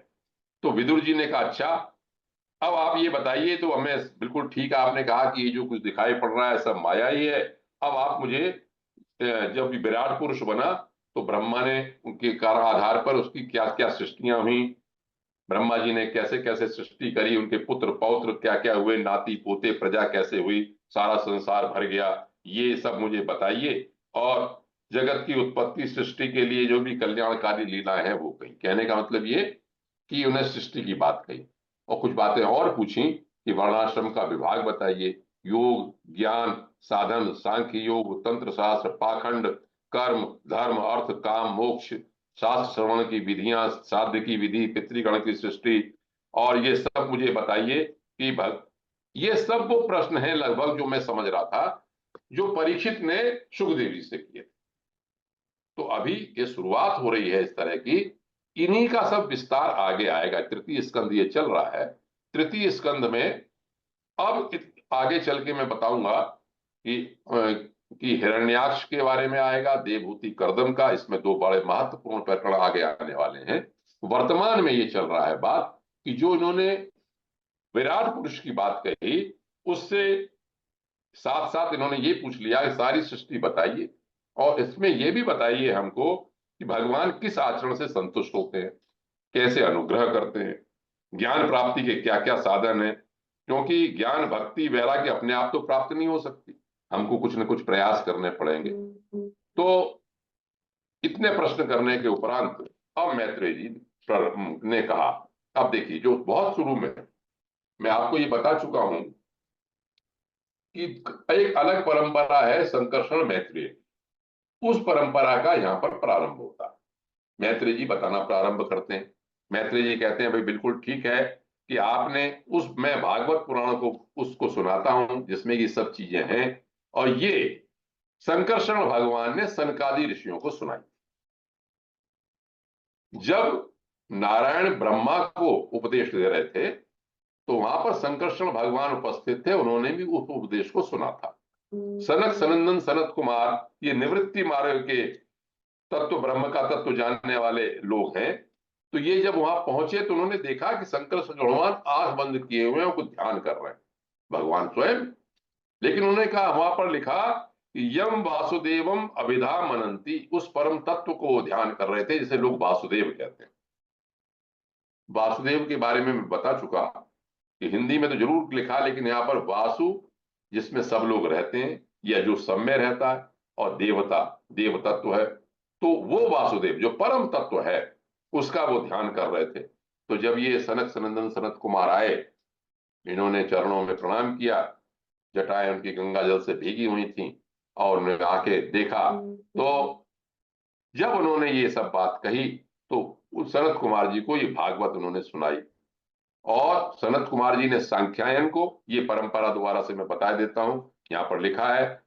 तो विदुर जी ने कहा अच्छा, अब आप ये बताइए, तो हमें बिल्कुल ठीक है, आपने कहा कि ये जो कुछ दिखाई पड़ रहा है सब माया ही है। अब आप मुझे जब विराट पुरुष बना तो ब्रह्मा ने उनके कारण आधार पर उसकी क्या क्या सृष्टियां हुई, ब्रह्मा जी ने कैसे कैसे सृष्टि करी, उनके पुत्र पौत्र क्या क्या हुए, नाती पोते प्रजा कैसे हुई, सारा संसार भर गया, ये सब मुझे बताइए। और जगत की उत्पत्ति सृष्टि के लिए जो भी कल्याणकारी लीलाएं हैं वो कही। कहने का मतलब ये कि उन्हें सृष्टि की बात कही, और कुछ बातें और पूछी कि वर्णाश्रम का विभाग बताइए, योग ज्ञान साधन, सांख्य योग, तंत्र शास्त्र, पाखंड, कर्म धर्म अर्थ काम मोक्ष, शास्त्र श्रवण की विधियां, साध्य की विधि, पितृगण की सृष्टि, और ये सब मुझे बताइए कि ये सब वो प्रश्न है लगभग जो मैं समझ रहा था जो परीक्षित ने सुखदेव जी से किए। तो अभी ये शुरुआत हो रही है इस तरह की, इन्हीं का सब विस्तार आगे आएगा। तृतीय स्कंद ये चल रहा है, तृतीय स्कंद में अब आगे चल के मैं बताऊंगा कि हिरण्याक्ष के बारे में आएगा, देवहूति कर्दम का, इसमें दो बड़े महत्वपूर्ण प्रकरण आगे आने वाले हैं। वर्तमान में ये चल रहा है बात कि जो इन्होंने विराट पुरुष की बात कही, उससे साथ साथ इन्होंने ये पूछ लिया कि सारी सृष्टि बताइए, और इसमें यह भी बताइए हमको कि भगवान किस आचरण से संतुष्ट होते हैं, कैसे अनुग्रह करते हैं, ज्ञान प्राप्ति के क्या क्या साधन है, क्योंकि ज्ञान भक्ति वैराग्य अपने आप तो प्राप्त नहीं हो सकती, हमको कुछ न कुछ प्रयास करने पड़ेंगे। तो इतने प्रश्न करने के उपरांत अब मैत्रेय जी ने कहा, अब देखिए जो बहुत शुरू में मैं आपको ये बता चुका हूं कि एक अलग परंपरा है संकर्षण मैत्रेय, उस परंपरा का यहाँ पर प्रारंभ होता है। मैत्रेय जी बताना प्रारंभ करते हैं। मैत्रेय जी कहते हैं भाई बिल्कुल ठीक है कि आपने मैं भागवत पुराण को उसको सुनाता हूं जिसमें ये सब चीजें हैं, और ये संकर्षण भगवान ने सनकादि ऋषियों को सुनाई। जब नारायण ब्रह्मा को उपदेश दे रहे थे तो वहां पर संकर्षण भगवान उपस्थित थे, उन्होंने भी उस उपदेश को सुना था। सनक सनंदन सनत कुमार ये निवृत्ति मार्ग के तत्व ब्रह्म का तत्व जानने वाले लोग हैं। तो ये जब वहां पहुंचे तो उन्होंने देखा कि संकर्षण भगवान आंख बंद किए हुए हैं, कुछ ध्यान कर रहे हैं, भगवान स्वयं। लेकिन उन्होंने कहा, वहां पर लिखा कि यम वासुदेवम अभिधा मनंती, उस परम तत्व को ध्यान कर रहे थे जिसे लोग वासुदेव कहते हैं। वासुदेव के बारे में मैं बता चुका कि हिंदी में तो जरूर लिखा, लेकिन यहाँ पर वासु जिसमें सब लोग रहते हैं या जो सब में रहता है, और देवता देव तत्व है, तो वो वासुदेव जो परम तत्व है उसका वो ध्यान कर रहे थे। तो जब ये सनक सनंदन सनत कुमार आए, इन्होंने चरणों में प्रणाम किया, जटाएं उनकी गंगा जल से भीगी हुई थी, और उन्होंने आके देखा, तो जब उन्होंने ये सब बात कही तो उस सनत कुमार जी को ये भागवत उन्होंने सुनाई। और सनत कुमार जी ने सांख्यायन को, ये परंपरा दोबारा से मैं बता देता हूं, यहाँ पर लिखा है,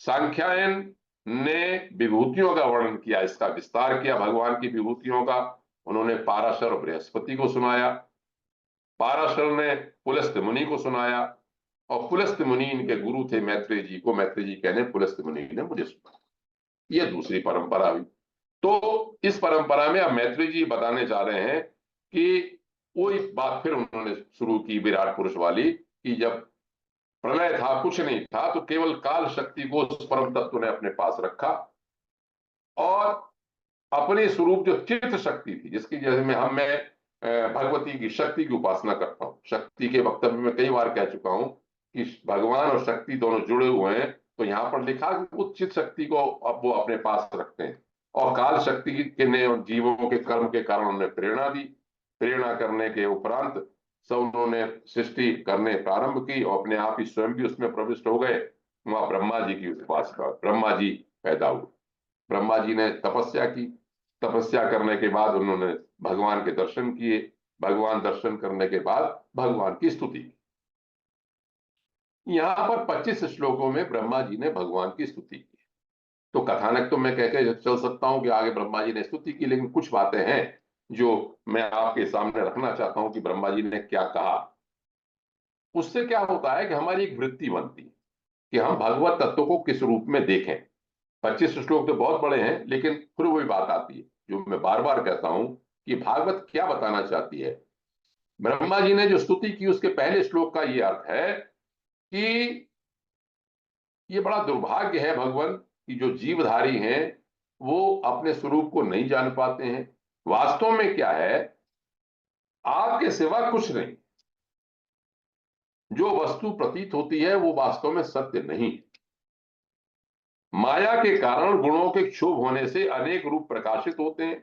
सांख्यायन ने विभूतियों का वर्णन किया, इसका विस्तार किया भगवान की विभूतियों का। उन्होंने पाराशर और बृहस्पति को सुनाया, पाराशर ने पुलस्त्य मुनि को सुनाया, और पुलस्त्य मुनि इनके गुरु थे मैत्रेय जी को, मैत्रेय जी कहने पुलस्त्य मुनि ने मुझे सुनाया। यह दूसरी परंपरा हुई। तो इस परंपरा में अब मैत्रेय जी बताने जा रहे हैं कि वही बात फिर उन्होंने शुरू की विराट पुरुष वाली, कि जब प्रलय था, कुछ नहीं था, तो केवल काल शक्ति को उस परम तत्व ने अपने पास रखा, और अपने स्वरूप जो चित्त शक्ति थी, जिसकी जैसे मैं भगवती की शक्ति की उपासना करता हूँ, शक्ति के वक्तव्य में कई बार कह चुका हूं कि भगवान और शक्ति दोनों जुड़े हुए हैं। तो यहाँ पर लिखा कि उस चित्त शक्ति को अब वो अपने पास रखते हैं, और काल शक्ति के ने जीवों के कर्म के कारण उन्हें प्रेरणा दी। प्रेरणा करने के उपरांत सब उन्होंने सृष्टि करने प्रारंभ की, और अपने आप ही स्वयं भी उसमें प्रविष्ट हो गए। वहां ब्रह्मा जी की उपासना, ब्रह्मा जी पैदा हुए, ब्रह्मा जी ने तपस्या की, तपस्या करने के बाद उन्होंने भगवान के दर्शन किए, भगवान दर्शन करने के बाद भगवान की स्तुति की। यहां पर 25 श्लोकों में ब्रह्मा जी ने भगवान की स्तुति की। तो कथानक तो मैं कह के चल सकता हूं कि आगे ब्रह्मा जी ने स्तुति की, लेकिन कुछ बातें हैं जो मैं आपके सामने रखना चाहता हूं कि ब्रह्मा जी ने क्या कहा। उससे क्या होता है कि हमारी एक वृत्ति बनती है कि हम भगवत तत्व को किस रूप में देखें। 25 श्लोक तो बहुत बड़े हैं, लेकिन फिर वही बात आती है जो मैं बार बार कहता हूं कि भागवत क्या बताना चाहती है। ब्रह्मा जी ने जो स्तुति की उसके पहले श्लोक का ये अर्थ है कि ये बड़ा दुर्भाग्य है भगवान कि जो जीवधारी हैं वो अपने स्वरूप को नहीं जान पाते हैं। वास्तव में क्या है, आपके सिवा कुछ नहीं, जो वस्तु प्रतीत होती है वो वास्तव में सत्य नहीं। माया के कारण गुणों के क्षोभ होने से अनेक रूप प्रकाशित होते हैं,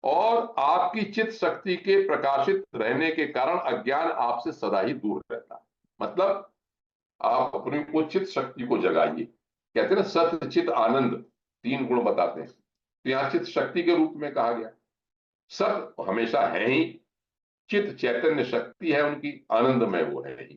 और आपकी चित्त शक्ति के प्रकाशित रहने के कारण अज्ञान आपसे सदा ही दूर रहता है। मतलब आप अपनी वो चित्त शक्ति को जगाइए। कहते हैं ना सत्य चित्त आनंद, 3 गुण बताते हैं, तो यहाँ चित्त शक्ति के रूप में कहा गया। सत्य हमेशा है ही, चित्त चैतन्य शक्ति है उनकी, आनंद में वो है ही।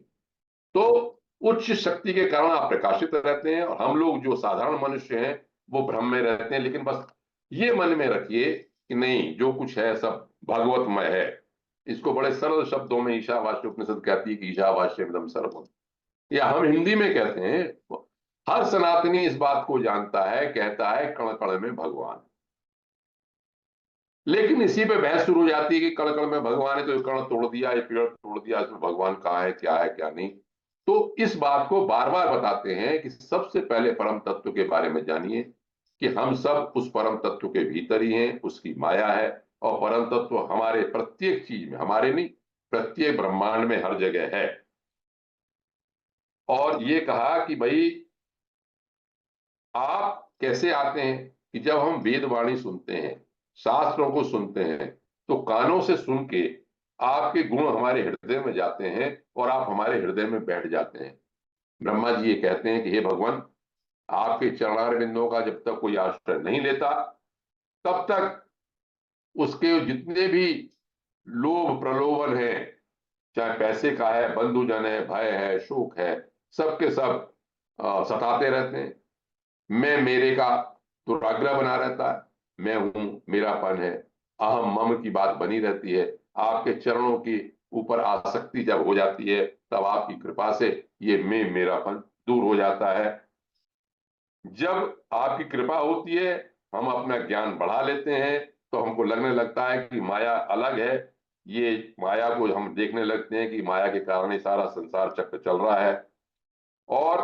तो उच्च शक्ति के कारण आप प्रकाशित रहते हैं, और हम लोग जो साधारण मनुष्य हैं वो भ्रम में रहते हैं। लेकिन बस ये मन में रखिए कि नहीं, जो कुछ है सब भगवतमय है। इसको बड़े सरल शब्दों में ईशावास्य उपनिषद कहती है कि ईशावास्यमिदं सर्वम्, या हम हिंदी में कहते हैं, हर सनातनी इस बात को जानता है, कहता है कण कण में भगवान। लेकिन इसी पे बहस शुरू हो जाती है कि कण कण में भगवान है, तो ये कण तोड़ दिया, ये पेड़ तोड़ दिया, इसमें भगवान कहाँ है क्या नहीं। तो इस बात को बार बार बताते हैं कि सबसे पहले परम तत्व के बारे में जानिए कि हम सब उस परम तत्व के भीतर ही हैं, उसकी माया है, और परम तत्व हमारे प्रत्येक चीज में, हमारे नहीं, प्रत्येक ब्रह्मांड में हर जगह है। और ये कहा कि भाई आप कैसे आते हैं कि जब हम वेद वाणी सुनते हैं, शास्त्रों को सुनते हैं, तो कानों से सुन के आपके गुण हमारे हृदय में जाते हैं, और आप हमारे हृदय में बैठ जाते हैं। ब्रह्मा जी ये कहते हैं कि हे भगवान, आपके चरणार बिंदुओं का जब तक कोई आश्रय नहीं लेता, तब तक उसके जितने भी लोभ प्रलोभन है, चाहे पैसे का है, बंधुजन है, भय है, शोक है, सबके सब सताते रहते हैं। मैं मेरे का दुराग्रह बना रहता है, मैं हूं, मेरापन है, अहम मम की बात बनी रहती है। आपके चरणों की ऊपर आसक्ति जब हो जाती है, तब आपकी कृपा से ये मैं मेरापन दूर हो जाता है। जब आपकी कृपा होती है, हम अपना ज्ञान बढ़ा लेते हैं, तो हमको लगने लगता है कि माया अलग है। ये माया को हम देखने लगते हैं कि माया के कारण ही सारा संसार चक्र चल रहा है। और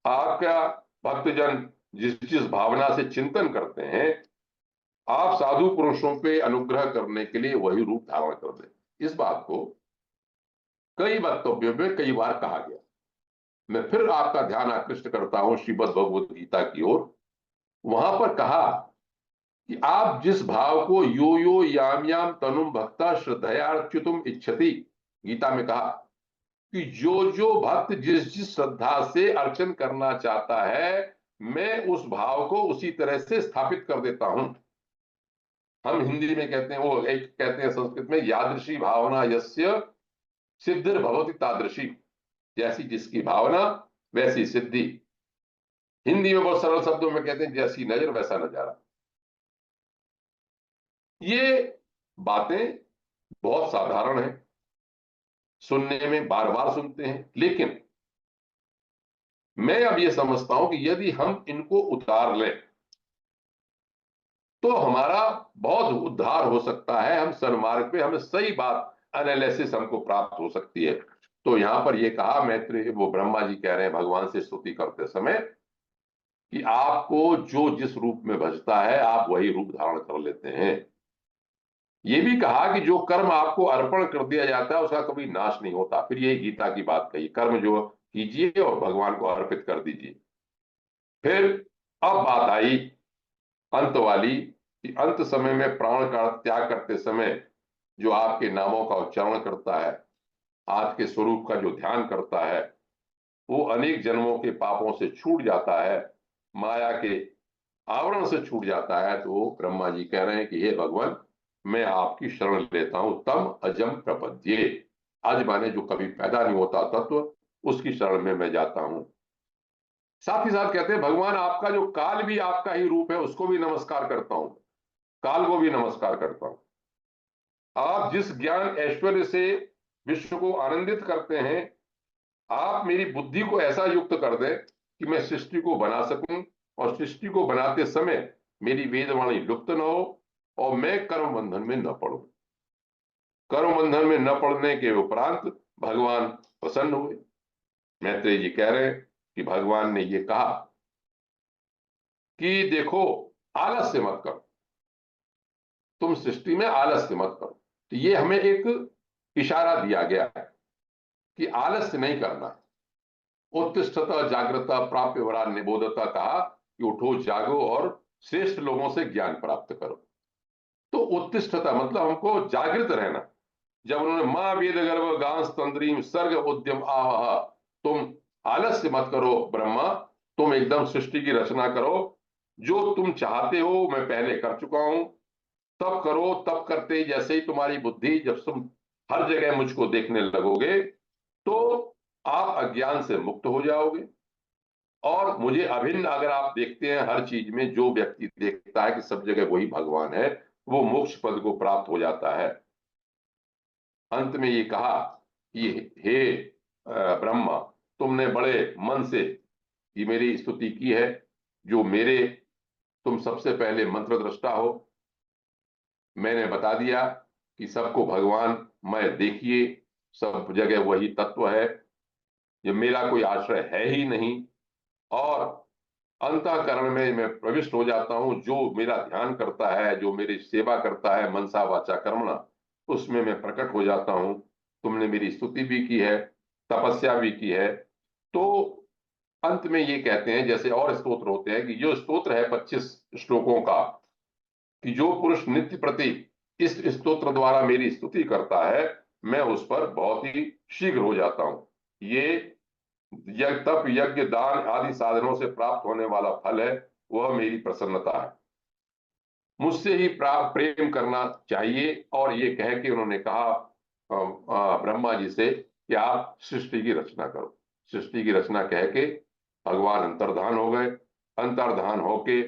आपका भक्तजन जिस जिस भावना से चिंतन करते हैं, आप साधु पुरुषों पे अनुग्रह करने के लिए वही रूप धारण कर दे। इस बात को कई वक्तव्यों में कई बार कहा गया। मैं फिर आपका ध्यान आकृष्ट करता हूं श्रीमद् भगवद गीता की ओर। वहां पर कहा कि आप जिस भाव को यो यो याम याम तनुम भक्ता श्रद्धयाच्युतुम इच्छति, गीता में कहा कि जो जो भक्त जिस जिस श्रद्धा से अर्चन करना चाहता है, मैं उस भाव को उसी तरह से स्थापित कर देता हूं। हम हिंदी में कहते हैं, वो एक कहते हैं संस्कृत में, यादृशी भावना यस्य सिद्धिर भवति तादृशी। जैसी जिसकी भावना वैसी सिद्धि। हिंदी में बहुत सरल शब्दों में कहते हैं, जैसी नजर वैसा नजारा। ये बातें बहुत साधारण है, सुनने में बार बार सुनते हैं, लेकिन मैं अब ये समझता हूं कि यदि हम इनको उतार लें तो हमारा बहुत उद्धार हो सकता है। हम सन्मार्ग पे, हमें सही बात एनालिसिस हमको प्राप्त हो सकती है। तो यहां पर ये कहा, मैत्री वो ब्रह्मा जी कह रहे हैं भगवान से स्तुति करते समय, कि आपको जो जिस रूप में भजता है आप वही रूप धारण कर लेते हैं। ये भी कहा कि जो कर्म आपको अर्पण कर दिया जाता है उसका कभी नाश नहीं होता। फिर ये गीता की बात कही, कर्म जो कीजिए और भगवान को अर्पित कर दीजिए। फिर अब बात आई अंत वाली, कि अंत समय में प्राण का त्याग करते समय जो आपके नामों का उच्चारण करता है, आपके स्वरूप का जो ध्यान करता है, वो अनेक जन्मों के पापों से छूट जाता है, माया के आवरण से छूट जाता है। तो ब्रह्मा जी कह रहे हैं कि हे भगवान, मैं आपकी शरण लेता हूं, तम अजम प्रपद्ये। अज माने जो कभी पैदा नहीं होता तत्व, उसकी शरण में मैं जाता हूं। साथ ही साथ कहते हैं भगवान आपका जो काल भी आपका ही रूप है, उसको भी नमस्कार करता हूं, काल को भी नमस्कार करता हूं। आप जिस ज्ञान ऐश्वर्य से विश्व को आनंदित करते हैं, आप मेरी बुद्धि को ऐसा युक्त कर दें कि मैं सृष्टि को बना सकूं, और सृष्टि को बनाते समय मेरी वेदवाणी लुप्त न हो और मैं कर्म बंधन में न पड़ूं। कर्म बंधन में न पड़ने के उपरांत भगवान प्रसन्न हुए। मैत्रेय जी कह रहे हैं कि भगवान ने ये कहा कि देखो, आलस्य मत करो, तुम सृष्टि में आलस्य मत करो। तो ये हमें एक इशारा दिया गया है कि आलस्य नहीं करना है। उत्तिष्ठता जागृता प्राप्य वरा निबोधता, कहा कि उठो जागो और श्रेष्ठ लोगों से ज्ञान प्राप्त करो। तो उत्तिष्ठता मतलब हमको जागृत रहना। जब उन्होंने मां वेद गर्भ गांस तंद्रीम सर्ग उद्यम आवह, तुम आलस्य मत करो ब्रह्मा, तुम एकदम सृष्टि की रचना करो। जो तुम चाहते हो मैं पहले कर चुका हूं, तब करो। तब करते ही जैसे ही तुम्हारी बुद्धि, जब तुम हर जगह मुझको देखने लगोगे, तो आप अज्ञान से मुक्त हो जाओगे। और मुझे अभिन्न अगर आप देखते हैं, हर चीज में जो व्यक्ति देखता है कि सब जगह वही भगवान है, वो मोक्ष पद को प्राप्त हो जाता है। अंत में ये कहा कि हे ब्रह्मा, तुमने बड़े मन से ये मेरी स्तुति की है। जो मेरे, तुम सबसे पहले मंत्र दृष्टा हो। मैंने बता दिया कि सबको भगवान मैं देखिए, सब जगह वही तत्व है, ये मेरा कोई आश्रय है ही नहीं। और अंतःकरण में मैं प्रविष्ट हो जाता हूं। जो मेरा ध्यान करता है, जो मेरी सेवा करता है, मनसा वाचा कर्मणा, उसमें मैं प्रकट हो जाता हूं। तुमने मेरी स्तुति भी की है, तपस्या भी की है। तो अंत में ये कहते हैं, जैसे और स्तोत्र होते हैं, कि जो स्तोत्र है 25 श्लोकों का, कि जो पुरुष नित्य प्रति इस स्तोत्र द्वारा मेरी स्तुति करता है, मैं उस पर बहुत ही शीघ्र हो जाता हूं। ये तप यज्ञ दान आदि साधनों से प्राप्त होने वाला फल है, वह मेरी प्रसन्नता है। मुझसे ही प्रेम करना चाहिए। और ये कह के उन्होंने कहा ब्रह्मा जी से कि आप सृष्टि की रचना करो। सृष्टि की रचना कह के भगवान अंतर्धान हो गए। अंतर्धान होके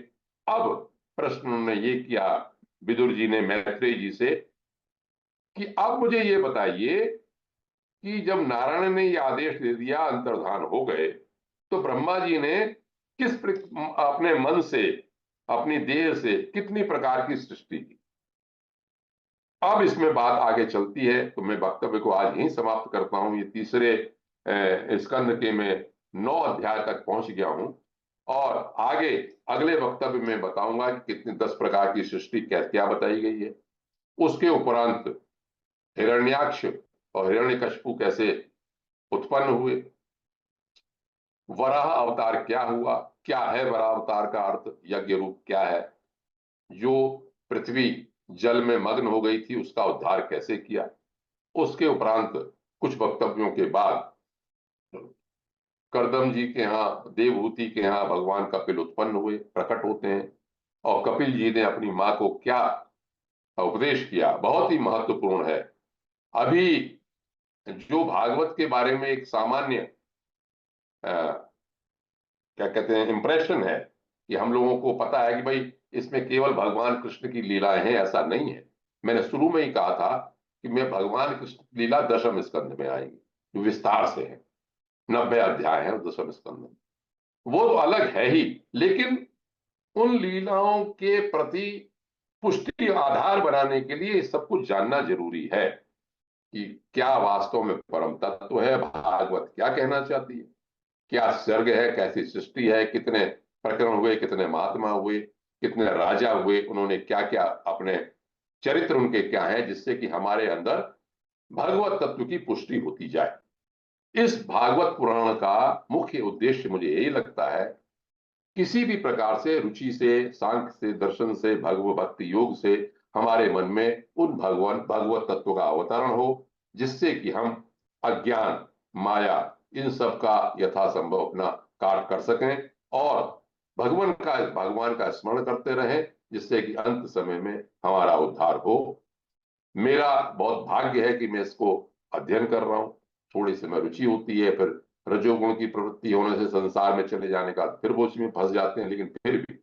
अब प्रश्न उन्होंने ये किया, विदुर जी ने मैत्रेय जी से, कि अब मुझे ये बताइए कि जब नारायण ने ये आदेश दे दिया, अंतर्धान हो गए, तो ब्रह्मा जी ने अपने मन से, अपनी देह से कितनी प्रकार की सृष्टि की। अब इसमें बात आगे चलती है, तो मैं वक्तव्य को आज यहीं समाप्त करता हूं। ये तीसरे स्कंद के मैं 9 अध्याय तक पहुंच गया हूं, और आगे अगले वक्तव्य में बताऊंगा कि कितनी 10 प्रकार की सृष्टि क्या बताई गई है। उसके उपरांत हिरण्याक्ष और हिरण्यकशिपु कैसे उत्पन्न हुए, वराह अवतार क्या हुआ, क्या है वराह अवतार का अर्थ, यज्ञ रूप क्या है, जो पृथ्वी जल में मग्न हो गई थी उसका उद्धार कैसे किया। उसके उपरांत कुछ वक्तव्यों के बाद करदम जी के यहाँ, देवहूति के यहाँ भगवान कपिल उत्पन्न हुए, प्रकट होते हैं, और कपिल जी ने अपनी मां को क्या उपदेश किया, बहुत ही महत्वपूर्ण है। अभी जो भागवत के बारे में एक सामान्य क्या कहते हैं इंप्रेशन है, कि हम लोगों को पता है कि भाई इसमें केवल भगवान कृष्ण की लीलाएं हैं, ऐसा नहीं है। मैंने शुरू में ही कहा था कि मैं भगवान कृष्ण की लीला दशम स्कंद में आएगी, जो विस्तार से है, 90 अध्याय है दशम स्कंद में, वो तो अलग है ही। लेकिन उन लीलाओं के प्रति पुष्टि आधार बनाने के लिए सब कुछ जानना जरूरी है, कि क्या वास्तव में परम तत्व है, भागवत क्या कहना चाहती है, क्या स्वर्ग है, कैसी सृष्टि है, कितने प्रकरण हुए, कितने महात्मा हुए, कितने राजा हुए, उन्होंने क्या क्या अपने चरित्र उनके क्या है, जिससे कि हमारे अंदर भगवत तत्व की पुष्टि होती जाए। इस भागवत पुराण का मुख्य उद्देश्य मुझे यही लगता है, किसी भी प्रकार से रुचि से, सांख्य से, दर्शन से, भगवत भक्ति योग से हमारे मन में उन भगवत तत्व का अवतरण हो, जिससे कि हम अज्ञान, माया, इन सब का यथासंभव अपना कार्य कर सकें, और भगवान का स्मरण करते रहें, जिससे कि अंत समय में हमारा उद्धार हो। मेरा बहुत भाग्य है कि मैं इसको अध्ययन कर रहा हूं। थोड़ी सी में रुचि होती है, फिर रजोगुण की प्रवृत्ति होने से संसार में चले जाने का फिर वो उसमें फंस जाते हैं। लेकिन फिर भी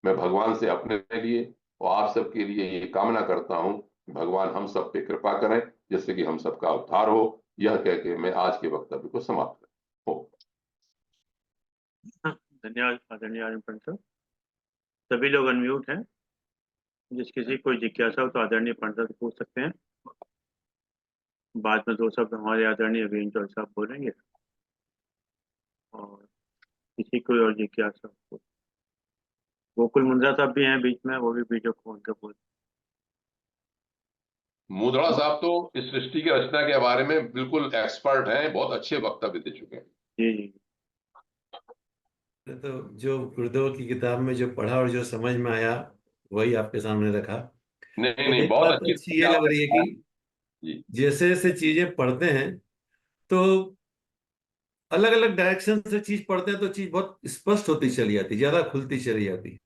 मैं भगवान से अपने लिए और आप सबके लिए ये कामना करता हूं कि भगवान हम सब पे कृपा करें, जिससे कि हम सबका उद्धार हो। यह कह के मैं आज के वक्तव्य को समाप्त करूं। धन्यवाद आदरणीय आर्यन पंडित। सभी लोग अनम्यूट हैं, जिस किसी कोई जिज्ञासा हो तो आदरणीय पंडित से पूछ सकते हैं। बाद में 2 शब्द हमारे आदरणीय वीरेंद्र चौधरी साहब बोलेंगे, और किसी कोई और जिज्ञासा हो, गोकुल मुंद्रा साहब भी हैं बीच में, वो भी वीडियो खोल के बोल। मुद्रा साहब तो इस सृष्टि की रचना के बारे में बिल्कुल एक्सपर्ट हैं, बहुत अच्छे वक्तव्य दे चुके हैं। जी जी। तो जो गुरुदेव की किताब में जो पढ़ा और जो समझ में आया वही आपके सामने रखा। नहीं तो नहीं, एक बहुत बात अच्छी ये लग रही है कि जी। जैसे जैसे चीजें पढ़ते हैं तो अलग अलग डायरेक्शन से चीज पढ़ते हैं, तो चीज बहुत स्पष्ट होती चली जाती, ज्यादा खुलती चली जाती, कि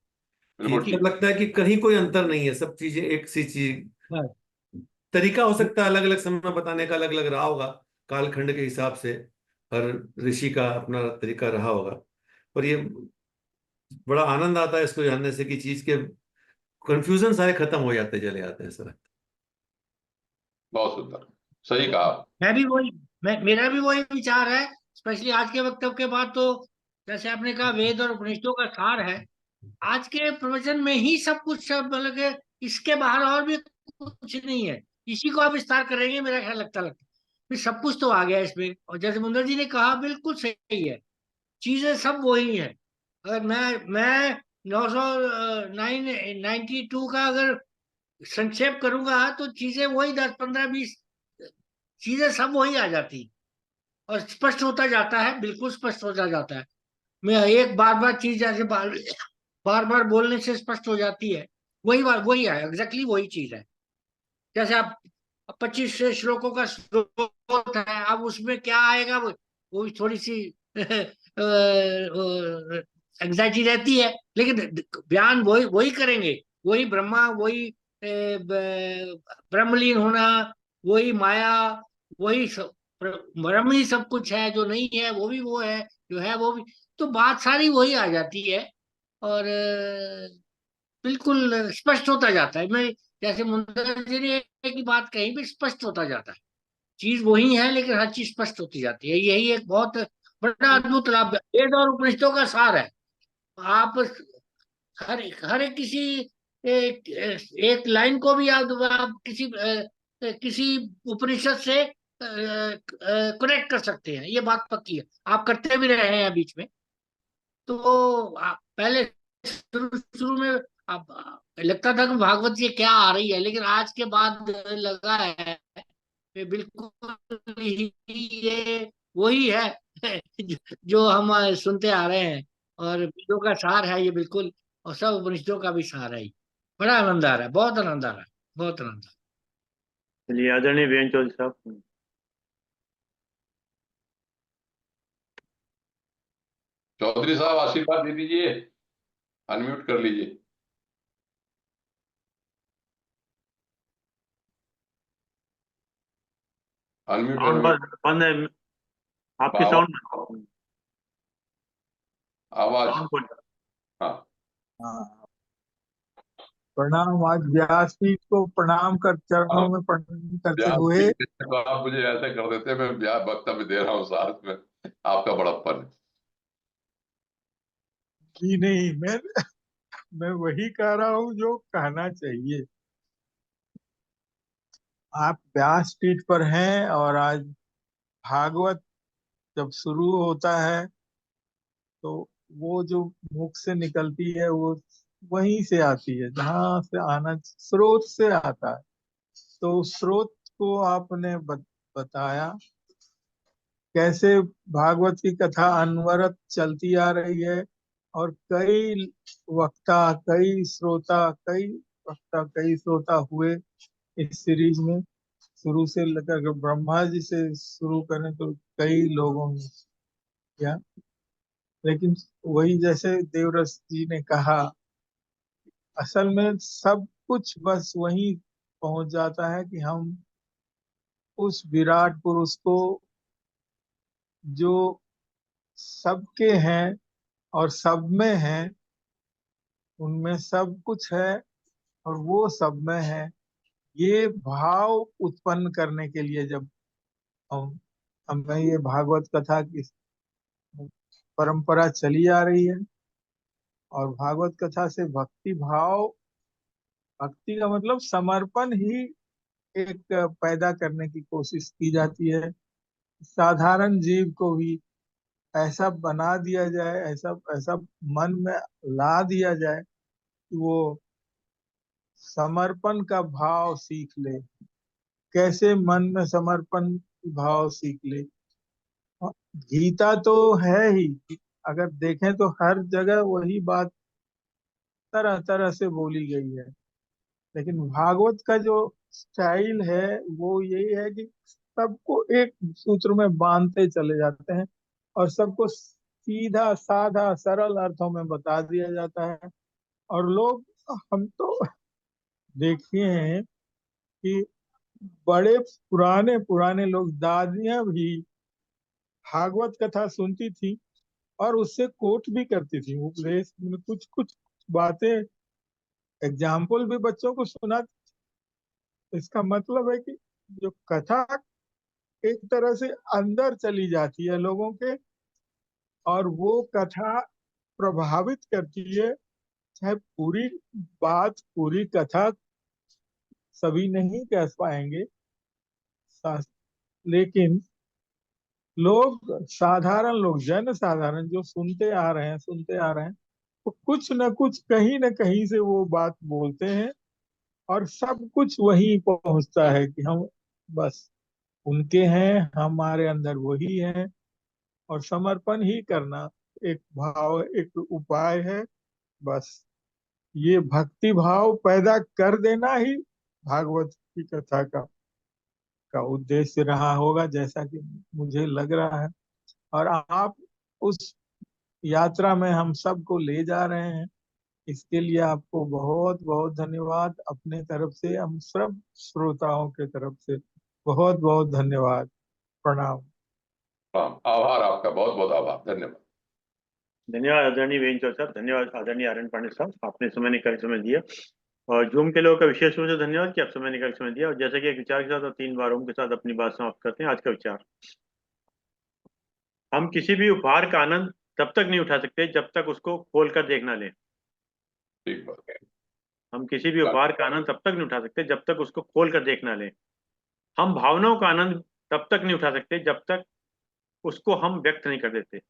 बिल्कुल ठीक। तब लगता है कि कहीं कोई अंतर नहीं है, सब चीजें एक सी चीज। तरीका हो सकता है अलग अलग समय बताने का, अलग अलग रहा होगा कालखंड के हिसाब से, हर ऋषि का अपना तरीका रहा होगा। और ये बड़ा आनंद आता है इसको जानने से कि चीज के कंफ्यूजन सारे खत्म हो जाते चले जाते हैं सर। बहुत सुंदर, सही कहा। मैं भी वही मेरा भी वही विचार है, स्पेशली आज के वक्तव्य के बाद। तो जैसे आपने कहा वेद और उपनिषदों का सार है, आज के प्रवचन में ही सब कुछ, सब मतलब कि इसके बाहर और भी कुछ नहीं है। इसी को आप विस्तार करेंगे मेरा ख्याल लगता फिर सब कुछ तो आ गया इसमें। और जैसे मुंदर जी ने कहा बिल्कुल सही है, चीजें सब वही है। अगर मैं 992 का अगर संक्षेप करूंगा तो चीजें वही 10 15 20 चीजें सब वही आ जाती, और स्पष्ट होता जाता है, बिल्कुल स्पष्ट होता जाता है। मैं एक बार बार चीज जैसे बार बार बोलने से स्पष्ट हो जाती है, वही बात वही है, एग्जैक्टली वही चीज है। जैसे आप 25 श्लोकों का स्रोत है, अब उसमें क्या आएगा वो भी थोड़ी सी एंग्जाइटी रहती है, लेकिन बयान वही वही करेंगे, वही ब्रह्मा, वही ब्रह्मलीन होना, वही माया, वही ब्रह्म ही सब कुछ है, जो नहीं है वो भी वो है, जो है वो भी। तो बात सारी वही आ जाती है, और बिल्कुल स्पष्ट होता जाता है। मैं जैसे मुंदर जी ने एक ही बात कहीं भी स्पष्ट होता जाता है, चीज वही है लेकिन हर चीज स्पष्ट होती जाती है। यही एक बहुत बड़ा अद्भुत लाभ वेद और उपनिषदों का सार है। आप हर एक किसी एक लाइन को भी आप किसी उपनिषद से कनेक्ट कर सकते हैं, ये बात पक्की है, आप करते भी रहे हैं बीच में। तो पहले शुरू शुरू में अब लगता था कि भागवत ये क्या आ रही है, लेकिन आज के बाद लगा है कि बिल्कुल ही ये वही है जो हम सुनते आ रहे हैं, और वेदों का सार है ये बिल्कुल, और सब उपनिषदों का भी सार है ये। बड़ा आनंद आ रहा है, बहुत आनंद आ रहा है, बहुत आनंद आ चलिए आदरणीय बेन चौधरी साहब। चौधरी साहब आशीर्वाद दे दीजिए, अनम्यूट कर लीजिए। Unmute sound unmute. बंद है आपकी, आवाज साउंड आवाज साउंड हाँ। हाँ, प्रणाम। आज व्यासपीठ को प्रणाम कर, चरणों में प्रणाम करते ब्याह हुए। तो आप मुझे ऐसे कर देते, मैं ब्याह वक्तव्य दे रहा हूँ साथ में, आपका बड़प्पन है। जी नहीं, मैं वही कह रहा हूँ जो कहना चाहिए। आप व्यासपीठ पर हैं, और आज भागवत जब शुरू होता है तो वो जो मुख से निकलती है वो वहीं से आती है, जहाँ से आना स्रोत से आता है। तो उस स्रोत को आपने बताया कैसे भागवत की कथा अनवरत चलती आ रही है, और वक्ता कई श्रोता हुए इस सीरीज में। शुरू से लेकर अगर ब्रह्मा जी से शुरू करें तो कई लोगों ने किया, लेकिन वही जैसे देवरस जी ने कहा, असल में सब कुछ बस वहीं पहुंच जाता है कि हम उस विराट पुरुष को, जो सबके हैं और सब में है, उनमें सब कुछ है और वो सब में है, ये भाव उत्पन्न करने के लिए जब हम हमें ये भागवत कथा की परंपरा चली आ रही है, और भागवत कथा से भक्ति का मतलब समर्पण ही एक पैदा करने की कोशिश की जाती है। साधारण जीव को भी ऐसा बना दिया जाए, ऐसा ऐसा मन में ला दिया जाए कि वो समर्पण का भाव सीख ले। कैसे मन में समर्पण भाव सीख ले? गीता तो है ही, अगर देखें तो हर जगह वही बात तरह तरह से बोली गई है, लेकिन भागवत का जो स्टाइल है वो यही है कि सबको एक सूत्र में बांधते चले जाते हैं, और सबको सीधा साधा सरल अर्थों में बता दिया जाता है। और लोग, हम तो देखे हैं कि बड़े पुराने पुराने लोग, दादियां भी भागवत कथा सुनती थी और उससे कोट भी करती थी, उपदेश में कुछ कुछ बातें एग्जाम्पल भी बच्चों को सुना। इसका मतलब है कि जो कथा एक तरह से अंदर चली जाती है लोगों के, और वो कथा प्रभावित करती है। चाहे पूरी कथा सभी नहीं कह पाएंगे, लेकिन साधारण लोग, जन साधारण जो सुनते आ रहे हैं, तो कुछ न कुछ कहीं न कहीं से वो बात बोलते हैं, और सब कुछ वही पहुंचता है कि हम बस उनके हैं, हमारे अंदर वही है। और समर्पण ही करना एक भाव, एक उपाय है। बस ये भक्ति भाव पैदा कर देना ही भागवत की कथा का उद्देश्य रहा होगा, जैसा कि मुझे लग रहा है। और आप उस यात्रा में हम सबको ले जा रहे हैं। इसके लिए आपको बहुत बहुत धन्यवाद। अपने तरफ से, हम सब श्रोताओं के तरफ से बहुत बहुत धन्यवाद। प्रणाम। आभार आपका, बहुत बहुत आभार, धन्यवाद। धन्यवाद आदरणीय वेंच साहब, धन्यवाद आदरणीय आर्यन पांडे साहब, आपने समय निकाल समय दिया। और जूम के लोगों का विशेष रूप से धन्यवाद कि आप समय निकाल समय दिया। और जैसे कि एक विचार के साथ और 3 बारों के साथ अपनी बात समाप्त करते हैं। आज का विचार, हम किसी भी उपहार का आनंद तब तक नहीं उठा सकते जब तक उसको खोल कर देख ना लें। ठीक बात है। हम किसी भी उपहार का आनंद तब तक नहीं उठा सकते जब तक उसको खोल कर देख ना लें। हम भावनाओं का आनंद तब तक नहीं उठा सकते जब तक उसको हम व्यक्त नहीं कर देते।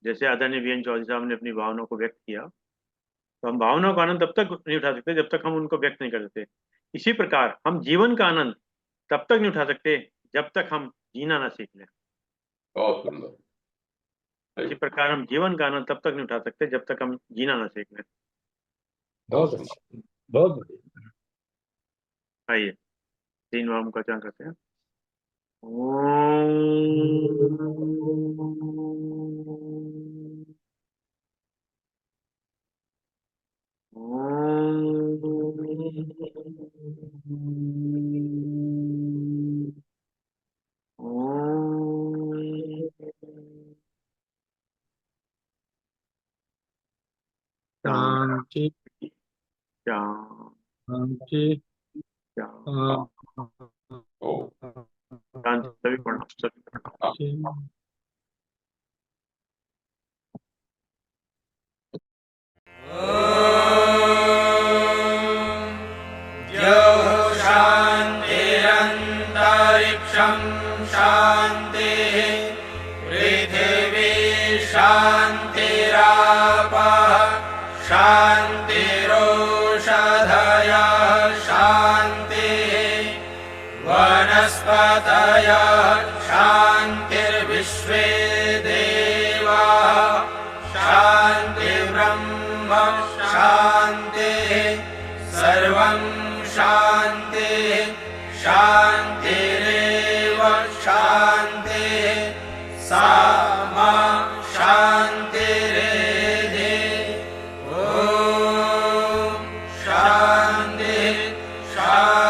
जैसे आदरणीय वीएन चौधरी साहब ने अपनी भावनाओं को व्यक्त किया, तो हम भावनाओं का आनंद तब तक नहीं उठा सकते जब तक हम उनको व्यक्त नहीं कर देते। इसी प्रकार हम जीवन का आनंद तब तक नहीं उठा सकते जब तक हम जीना ना सीख लें। बहुत सुंदर। इसी प्रकार हम जीवन का आनंद तब तक नहीं उठा सकते जब तक हम जीना ना सीख लें। बहुत सुंदर। बहुत बढ़िया। आइए 3 वाम का चयन करते हैं। शांति शांति ओ शांति, सभी प्रणाम, सभी प्रणाम। शान्तिरन्तरिक्षं शान्तिः पृथिवी शान्तिरापः शान्तिरोषधयः शान्तिः वनस्पतयः शान्तिर्विश्वे देवाः शान्तिर्ब्रह्म शान्तिः सर्वं शान्तिः शान्तिरेव शान्तिः सा मा शान्तिरेधि। ॐ शान्तिः शान्तिः